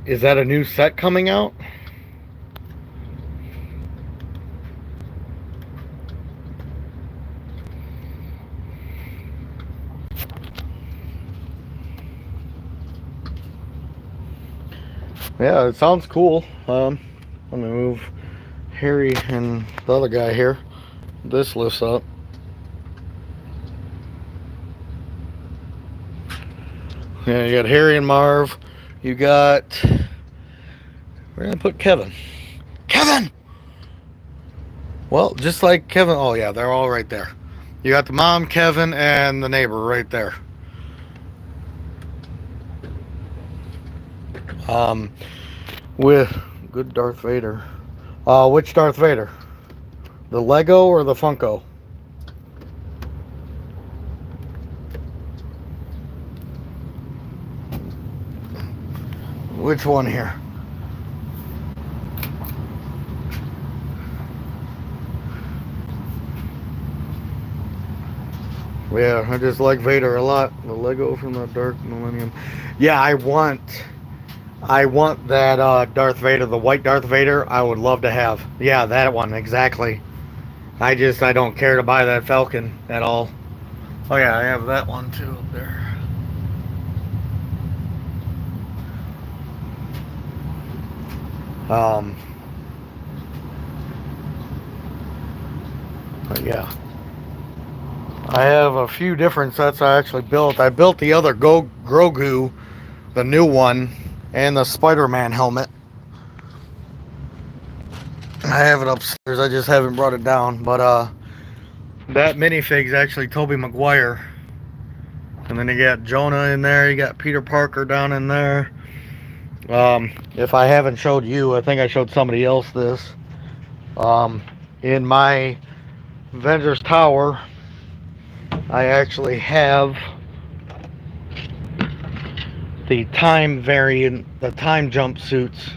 Is that a new set coming out? Yeah, it sounds cool. Let me move Harry and the other guy here. This lifts up. Yeah, you got Harry and Marv. You got... We're gonna put Kevin. Kevin! Well, just like Kevin... Oh yeah, they're all right there. You got the mom, Kevin, and the neighbor right there. With good Darth Vader. Which Darth Vader? The Lego or the Funko? Which one here? Yeah, I just like Vader a lot. The Lego from the Dark Millennium. Yeah, I want that Darth Vader, the white Darth Vader. I would love to have. Yeah, that one, exactly. I don't care to buy that Falcon at all. Oh yeah, I have that one too up there. But yeah, I have a few different sets I actually built. I built the other Grogu, the new one, and the Spider-Man helmet. I have it upstairs. I just haven't brought it down. But that minifig's actually Tobey Maguire. And then you got Jonah in there. You got Peter Parker down in there. If I haven't showed you, I think I showed somebody else this. In my Avengers Tower, I actually have the time variant, the time jumpsuits.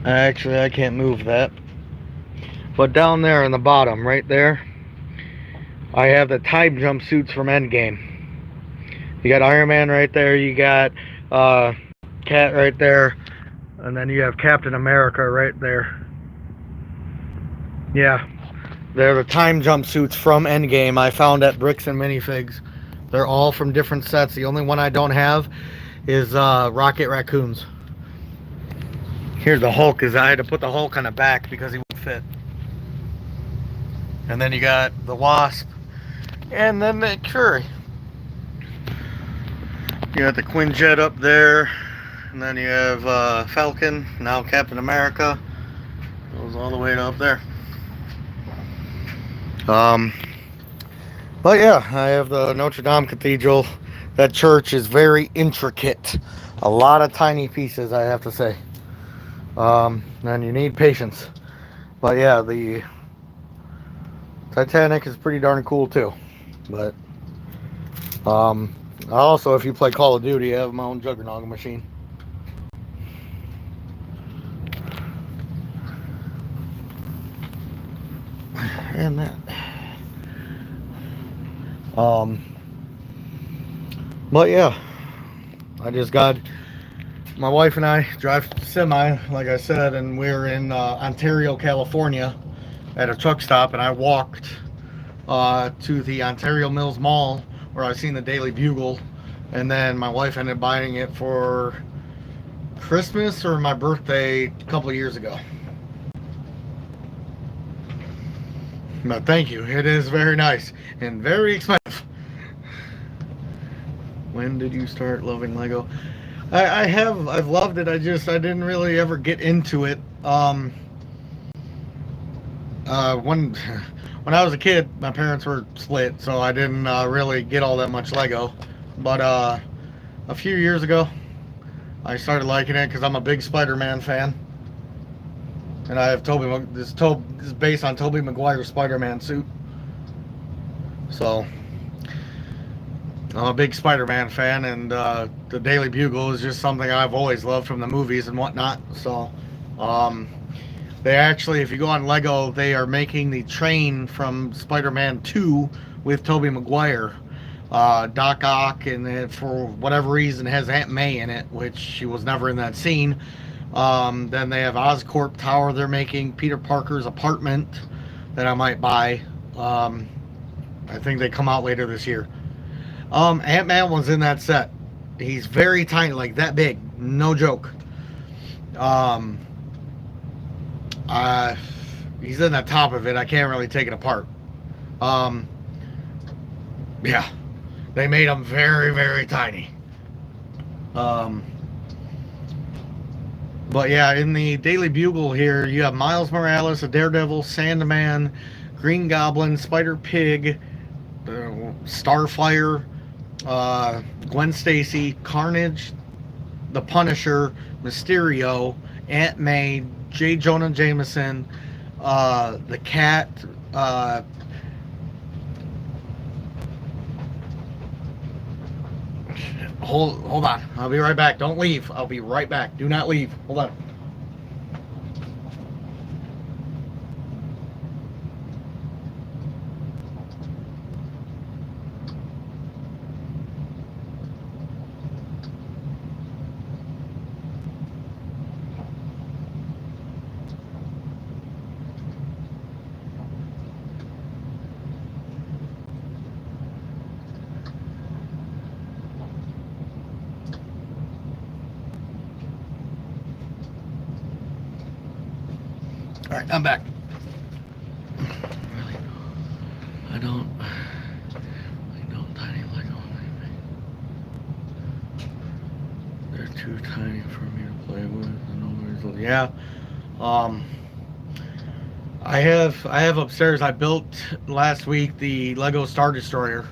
Actually, I can't move that. But down there in the bottom, right there, I have the time jumpsuits from Endgame. You got Iron Man right there, you got Cat right there, and then you have Captain America right there. Yeah, they're the time jumpsuits from Endgame I found at Bricks and Minifigs. They're all from different sets. The only one I don't have is Rocket Raccoons. Here's the Hulk. I had to put the Hulk on the back because he wouldn't fit. And then you got the Wasp, and then the Fury. You got the Quinjet up there, and then you have Falcon, now Captain America. Goes all the way up there. But yeah, I have the Notre Dame Cathedral. That church is very intricate. A lot of tiny pieces, I have to say. And you need patience. But yeah, the Titanic is pretty darn cool too. But also, if you play Call of Duty, I have my own Juggernaut machine. And that. But yeah, I just got, my wife and I drive semi, like I said, and we're in Ontario, California at a truck stop, and I walked to the Ontario Mills Mall where I seen the Daily Bugle, and then my wife ended up buying it for Christmas or my birthday a couple of years ago. But thank you, it is very nice and very expensive. When did you start loving Lego? I've loved it. I didn't really ever get into it. When I was a kid, my parents were split, so I didn't really get all that much Lego. But a few years ago, I started liking it because I'm a big Spider-Man fan, and I have this is based on Tobey Maguire's Spider-Man suit. So I'm a big Spider-Man fan, and the Daily Bugle is just something I've always loved from the movies and whatnot. So they actually, if you go on Lego, they are making the train from Spider-Man 2 with Tobey Maguire. Doc Ock, and it, for whatever reason, has Aunt May in it, which she was never in that scene. Then they have Oscorp Tower they're making, Peter Parker's apartment that I might buy. I think they come out later this year. Ant-Man was in that set. He's very tiny, like that big, no joke. He's in the top of it. I can't really take it apart. Yeah, they made him very, very tiny. But yeah, in the Daily Bugle here, you have Miles Morales, a Daredevil, Sandman, Green Goblin, Spider-Pig, Starfire, Gwen Stacy, Carnage, the Punisher, Mysterio, Aunt May, J. Jonah Jameson, the Cat, hold on, I'll be right back. Don't leave. I'll be right back. Do not leave. Hold on. All right, I'm back. I don't tiny Lego. They're too tiny for me to play with. Yeah. I have upstairs. I built last week the Lego Star Destroyer,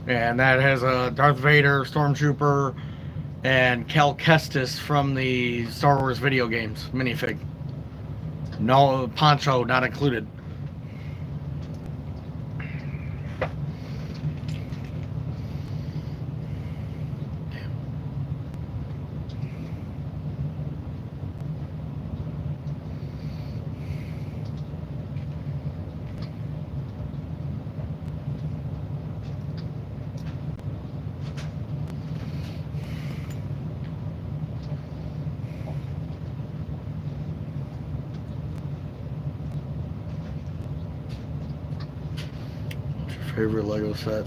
and that has a Darth Vader, Stormtrooper, and Cal Kestis from the Star Wars video games minifig. No poncho not included. Favorite Lego set?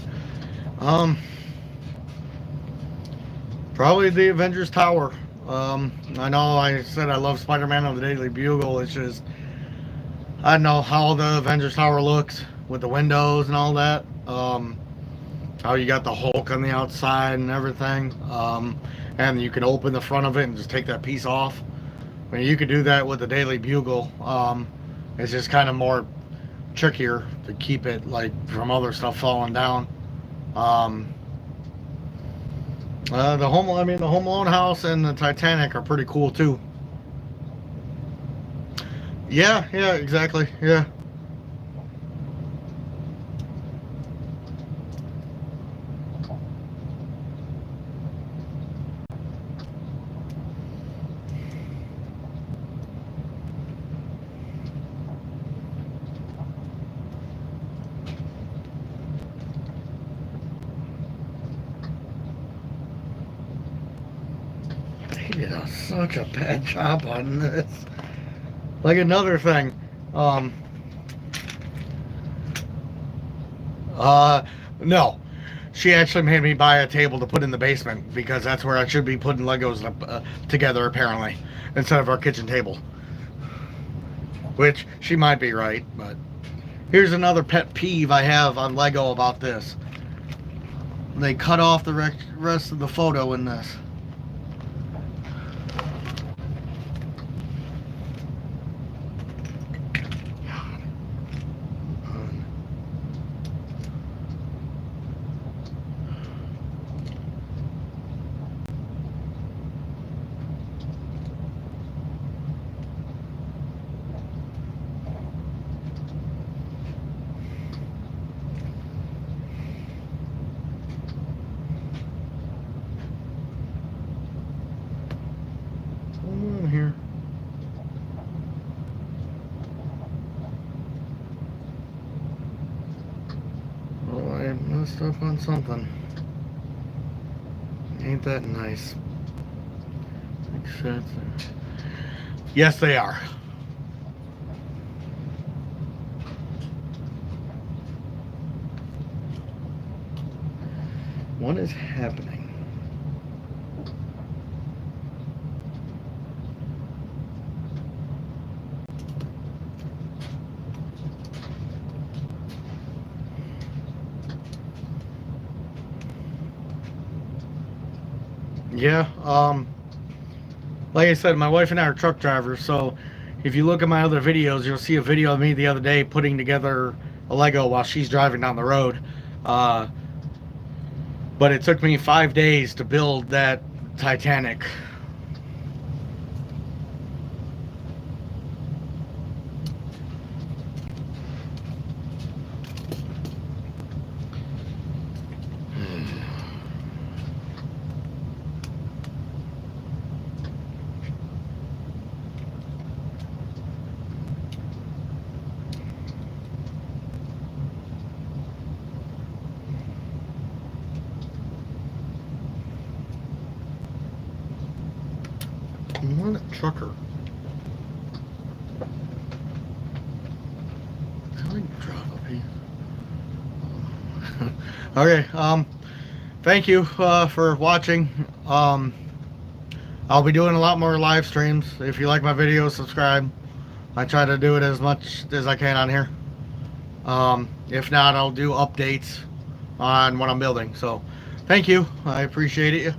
Probably the Avengers Tower. I know I said I love Spider-Man on the Daily Bugle. It's just, I don't know how the Avengers Tower looks with the windows and all that. How you got the Hulk on the outside and everything. And you can open the front of it and just take that piece off. I mean, you could do that with the Daily Bugle. It's just kind of more trickier to keep it like from other stuff falling down. The Home Alone house and the Titanic are pretty cool too. Yeah, exactly. Yeah. They did such a bad job on this. Like another thing, no, she actually made me buy a table to put in the basement because that's where I should be putting Legos together apparently, instead of our kitchen table. Which she might be right, but here's another pet peeve I have on Lego about this. They cut off the rest of the photo in this. Here. Oh, I messed up on something. Ain't that nice? Yes, they are. What is happening? Yeah, like I said, my wife and I are truck drivers, so if you look at my other videos, you'll see a video of me the other day putting together a Lego while she's driving down the road. But it took me 5 days to build that Titanic. What a trucker. How do I drop up here? Okay, thank you for watching. I'll be doing a lot more live streams. If you like my videos, subscribe. I try to do it as much as I can on here. If not, I'll do updates on what I'm building. So, thank you. I appreciate it.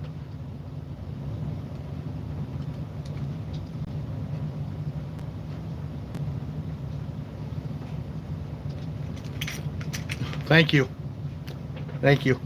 Thank you. Thank you.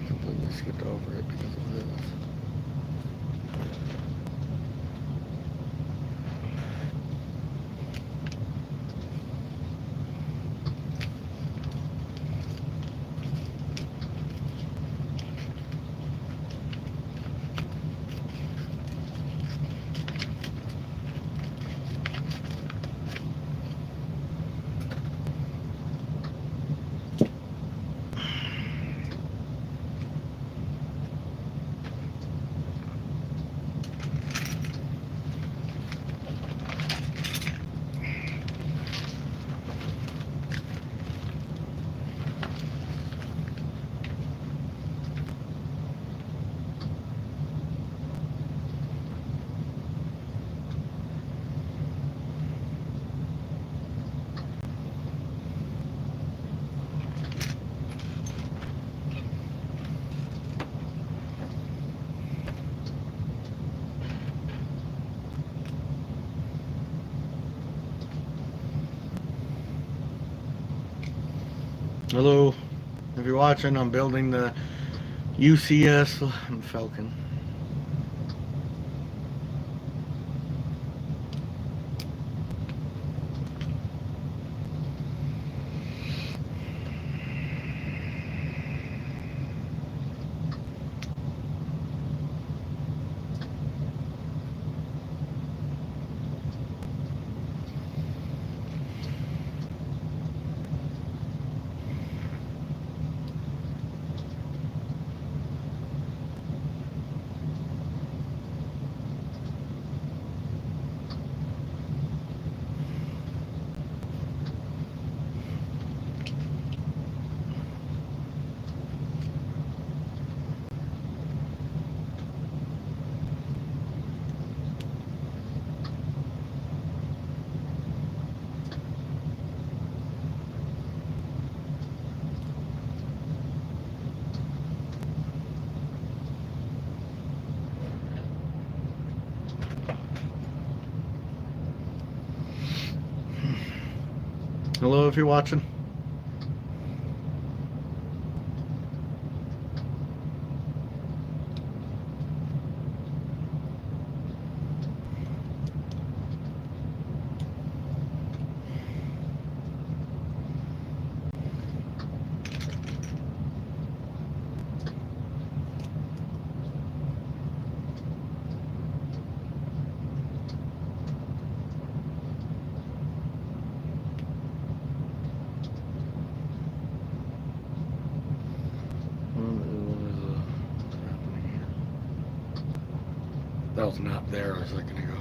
I completely skipped over it because of this. Hello, if you're watching, I'm building the UCS Falcon. Hello, if you're watching. was not there a second ago.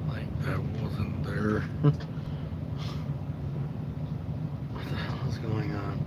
Like that wasn't there. What the hell is going on?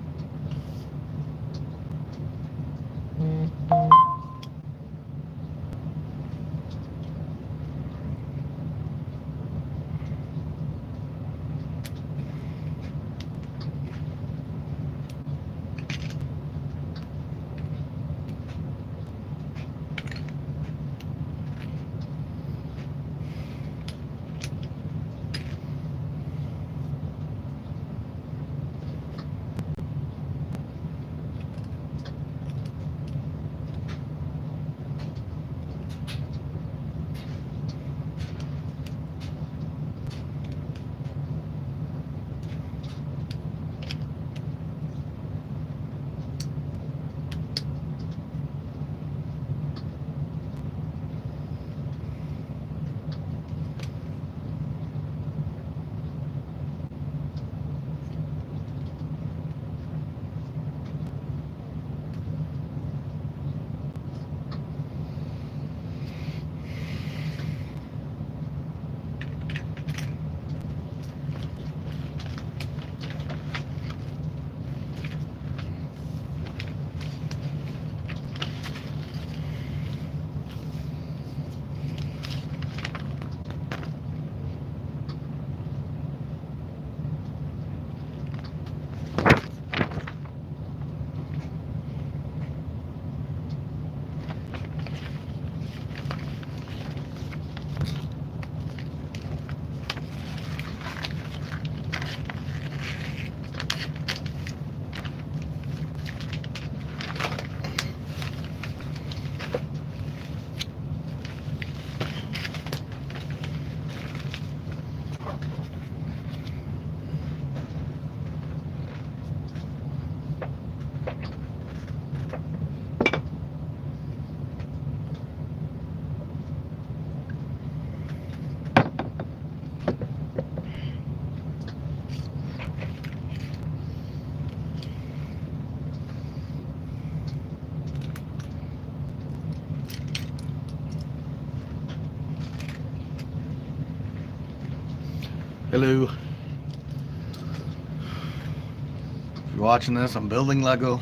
Hello. If you're watching this, I'm building Lego.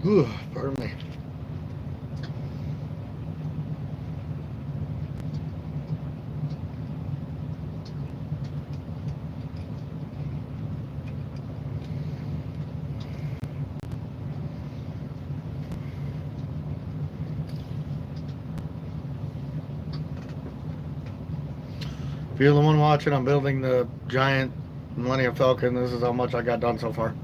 Ooh, pardon me. If you're the one watching, I'm building the giant Millennium Falcon. This is how much I got done so far.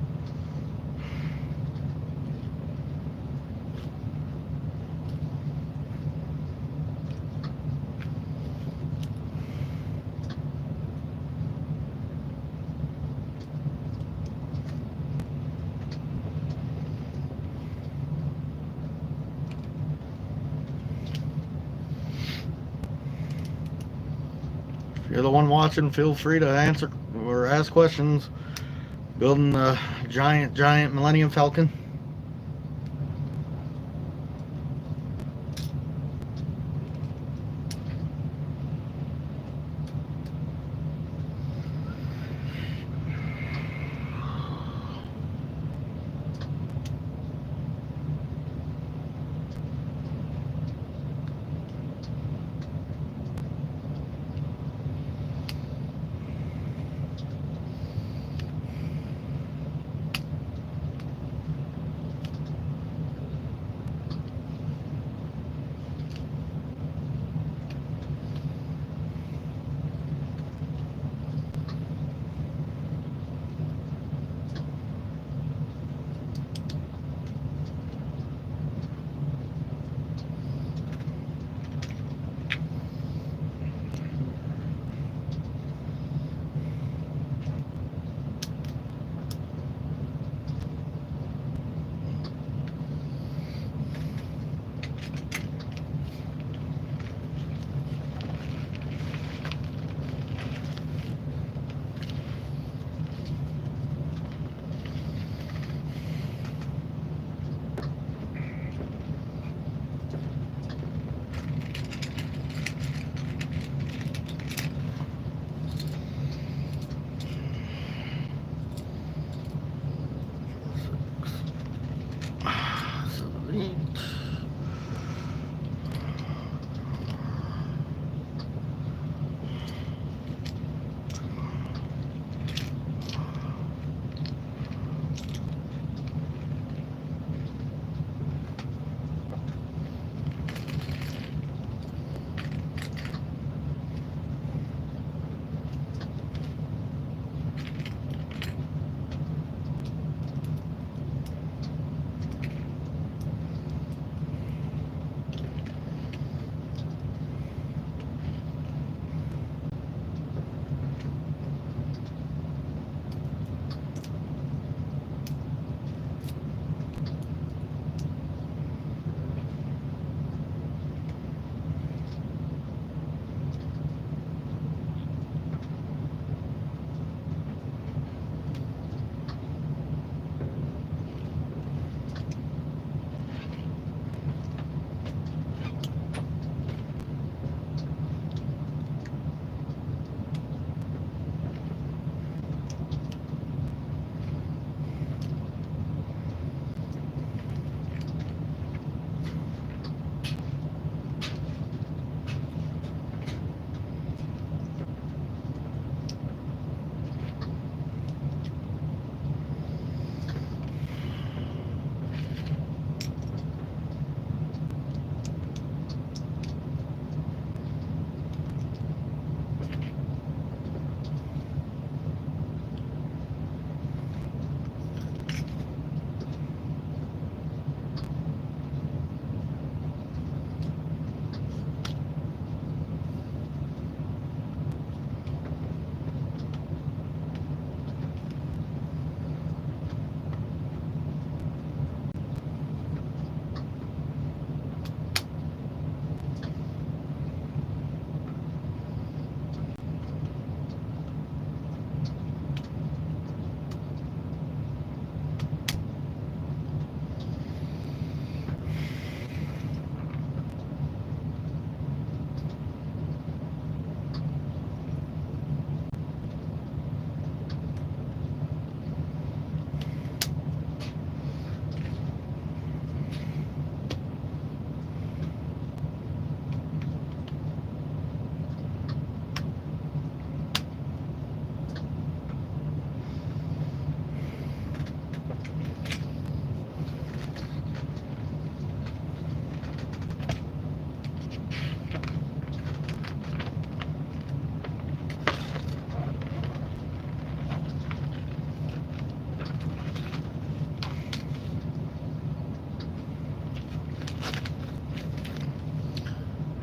If you're the one watching, feel free to answer or ask questions. Building the giant Millennium Falcon.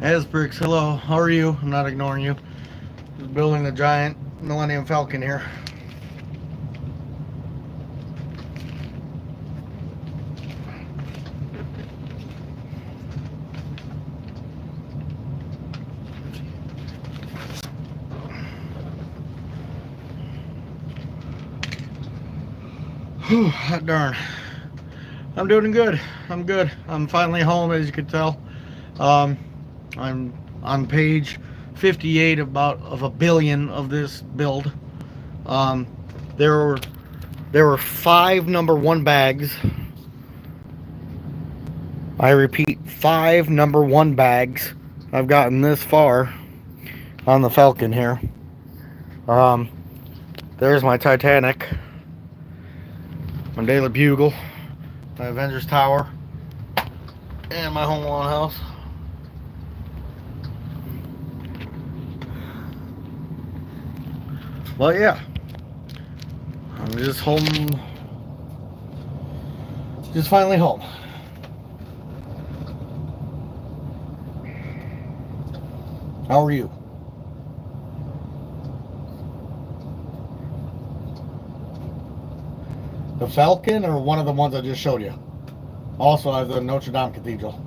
Asbricks, hello. How are you? I'm not ignoring you. Just building the giant Millennium Falcon here. Whew, hot darn. I'm doing good. I'm good. I'm finally home, as you can tell. I'm on page 58 of a billion of this build. Um, there were 5 number 1 bags. I repeat, 5 number 1 bags. I've gotten this far on the Falcon here. There's my Titanic, my Daily Bugle, my Avengers Tower, and my Home Alone house. But yeah, I'm just home, just finally home. How are you? The Falcon or one of the ones I just showed you? Also, I have the Notre Dame Cathedral.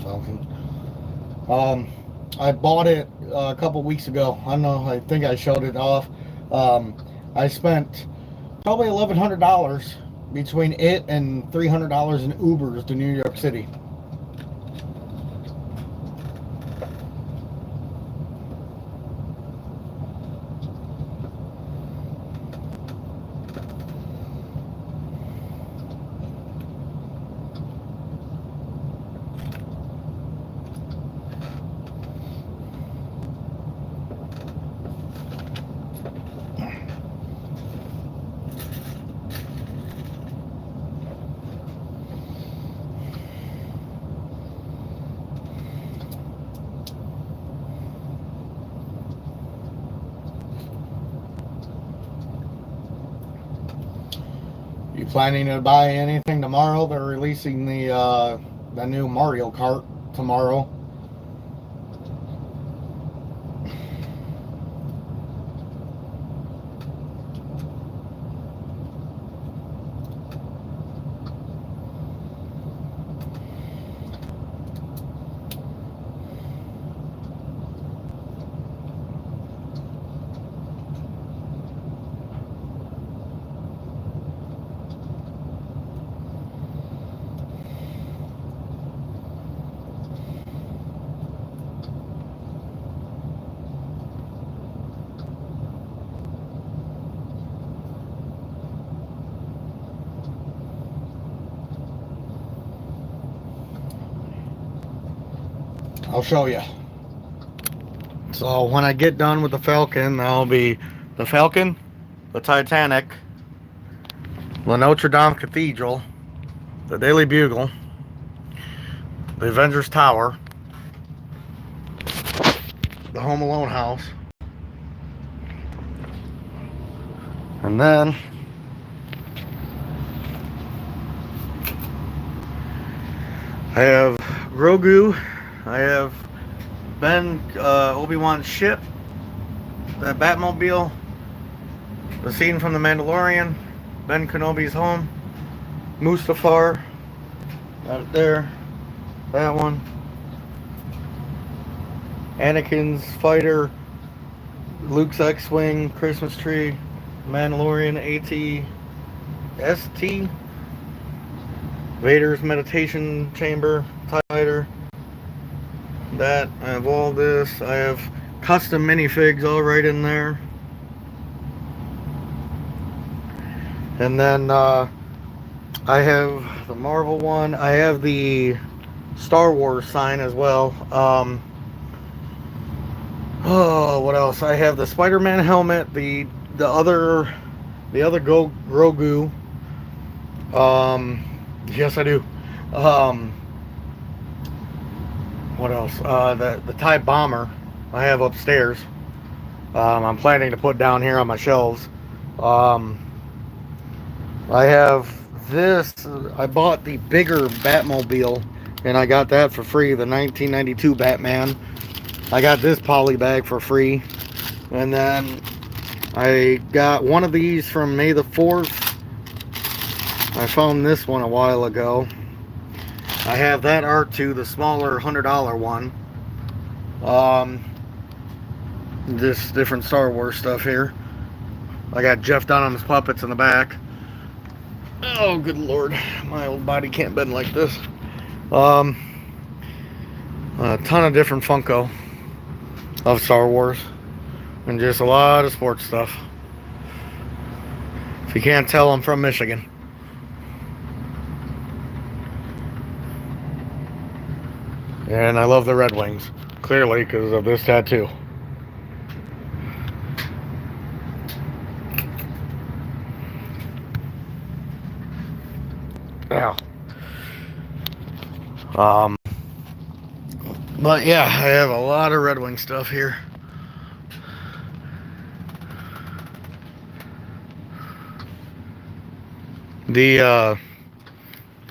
Falcon. I bought it a couple weeks ago. I don't know. I think I showed it off. I spent probably $1,100 between it and $300 in Ubers to New York City. You planning to buy anything tomorrow? They're releasing the new Mario Kart tomorrow. I'll show you. So when I get done with the Falcon, that'll be the Falcon, the Titanic, the Notre Dame Cathedral, the Daily Bugle, the Avengers Tower, the Home Alone house, and then I have Grogu. I have Ben, Obi-Wan's ship, that Batmobile, the scene from The Mandalorian, Ben Kenobi's home, Mustafar, right there, that one, Anakin's fighter, Luke's X-Wing, Christmas tree, Mandalorian AT-ST, Vader's meditation chamber, fighter. That, I have all this. I have custom minifigs all right in there. And then I have the Marvel one. I have the Star Wars sign as well. Oh, what else? I have the Spider-Man helmet, the other Grogu. Yes, I do. What else? The TIE bomber, I have upstairs. I'm planning to put down here on my shelves. Um, I have this. I bought the bigger Batmobile, and I got that for free. The 1992 Batman. I got this poly bag for free, and then I got one of these from May the 4th. I found this one a while ago. I have that R2, the smaller $100 one. This different Star Wars stuff here. I got Jeff Dunham's puppets in the back. Oh, good lord. My old body can't bend like this. A ton of different Funko of Star Wars. And just a lot of sports stuff. If you can't tell, I'm from Michigan. And I love the Red Wings. Clearly, because of this tattoo. Yeah. But yeah, I have a lot of Red Wing stuff here. I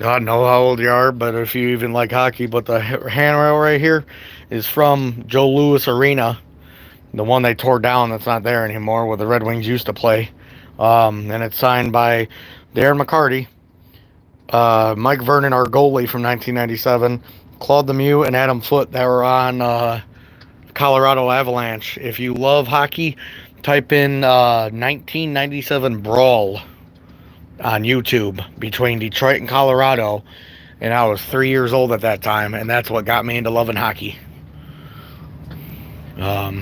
don't know how old you are, but if you even like hockey, but the handrail right here is from Joe Louis Arena, the one they tore down that's not there anymore, where the Red Wings used to play. And it's signed by Darren McCarty, Mike Vernon, our goalie from 1997, Claude Lemieux, and Adam Foote that were on Colorado Avalanche. If you love hockey, type in 1997 Brawl on YouTube between Detroit and Colorado, and I was 3 years old at that time, and that's what got me into loving hockey. Well,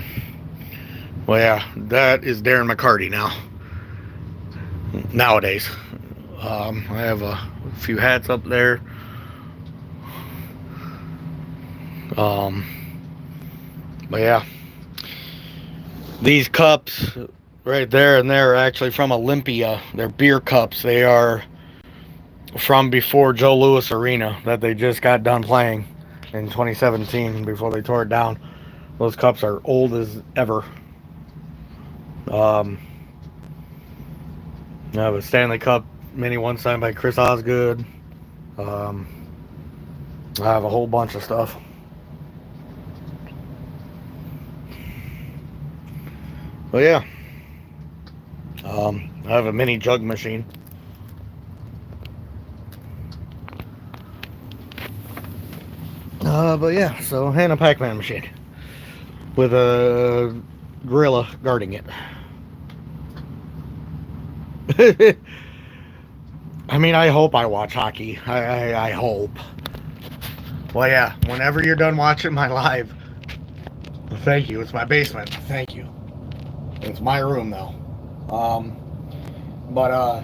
yeah, that is Darren McCarty nowadays. I have a few hats up there. But yeah, these cups right there and there are actually from Olympia. They're beer cups. They are from before Joe Louis Arena that they just got done playing in 2017 before they tore it down. Those cups are old as ever. I have a Stanley Cup mini one signed by Chris Osgood. I have a whole bunch of stuff. But yeah, I have a mini jug machine. But yeah, so and a Pac-Man machine with a gorilla guarding it. I mean, I hope I watch hockey. I hope. Well, yeah, whenever you're done watching my live, thank you. It's my basement. Thank you. It's my room, though.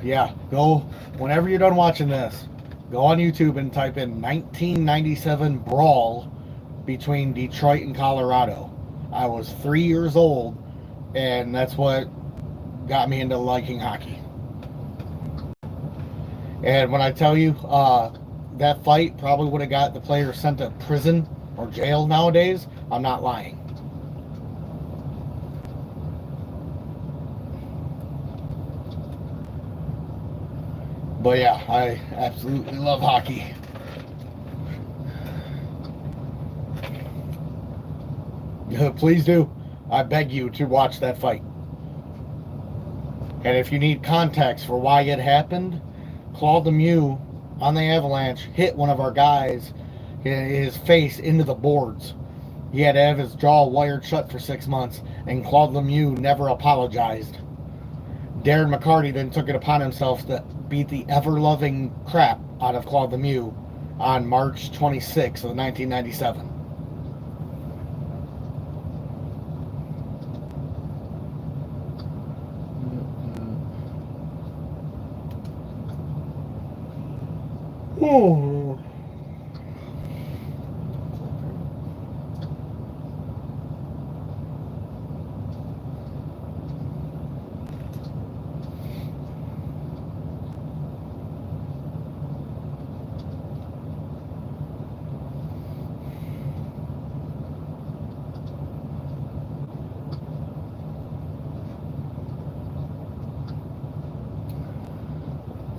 Yeah, go, whenever you're done watching this, go on YouTube and type in 1997 Brawl between Detroit and Colorado. I was 3 years old, and that's what got me into liking hockey. And when I tell you, that fight probably would have got the player sent to prison or jail nowadays, I'm not lying. But yeah, I absolutely love hockey. Please do. I beg you to watch that fight. And if you need context for why it happened, Claude Lemieux on the Avalanche hit one of our guys, his face into the boards. He had to have his jaw wired shut for 6 months, and Claude Lemieux never apologized. Darren McCarty then took it upon himself to beat the ever-loving crap out of Claude Lemieux on March 26th of 1997. Oh.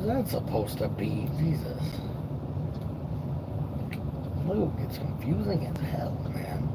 that supposed to be? Jesus. Lego gets confusing as hell, man.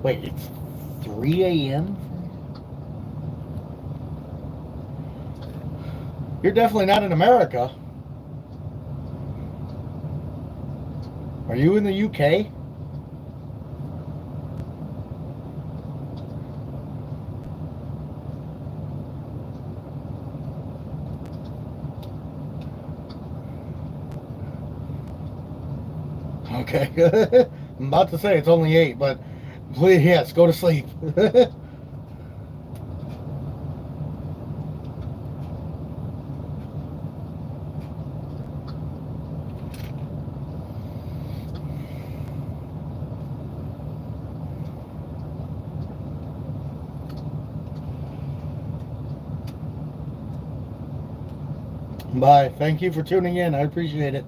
Wait, it's 3 a.m.? You're definitely not in America. Are you in the UK? Okay. I'm about to say it's only 8, but please, yes, go to sleep. Bye. Thank you for tuning in. I appreciate it.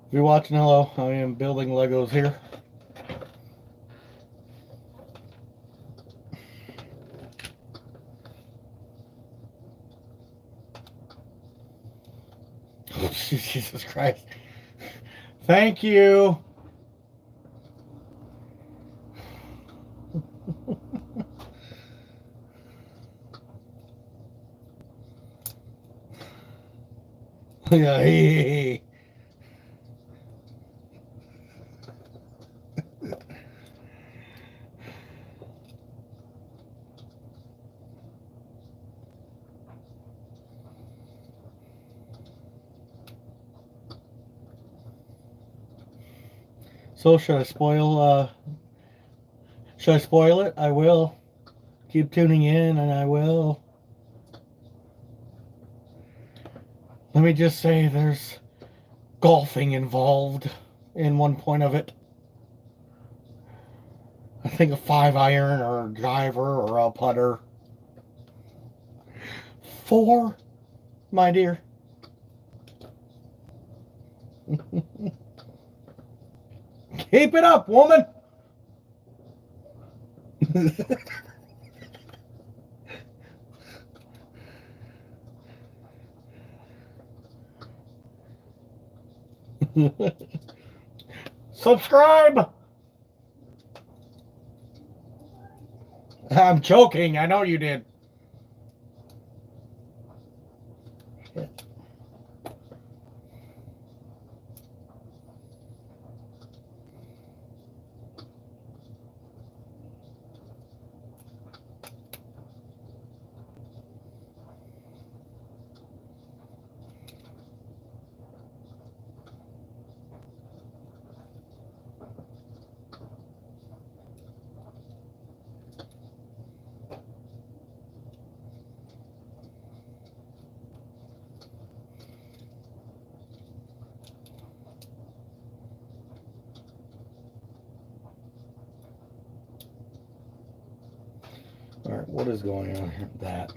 If you're watching, hello. I am building Legos here. Jesus Christ. Thank you. Yeah, hey. So should I spoil it? I will. Keep tuning in and I will. Let me just say there's golfing involved in one point of it. I think a 5-iron or a driver or a putter. 4, my dear. Keep it up, woman. Subscribe. I'm joking. I know you did. What is going on here? That.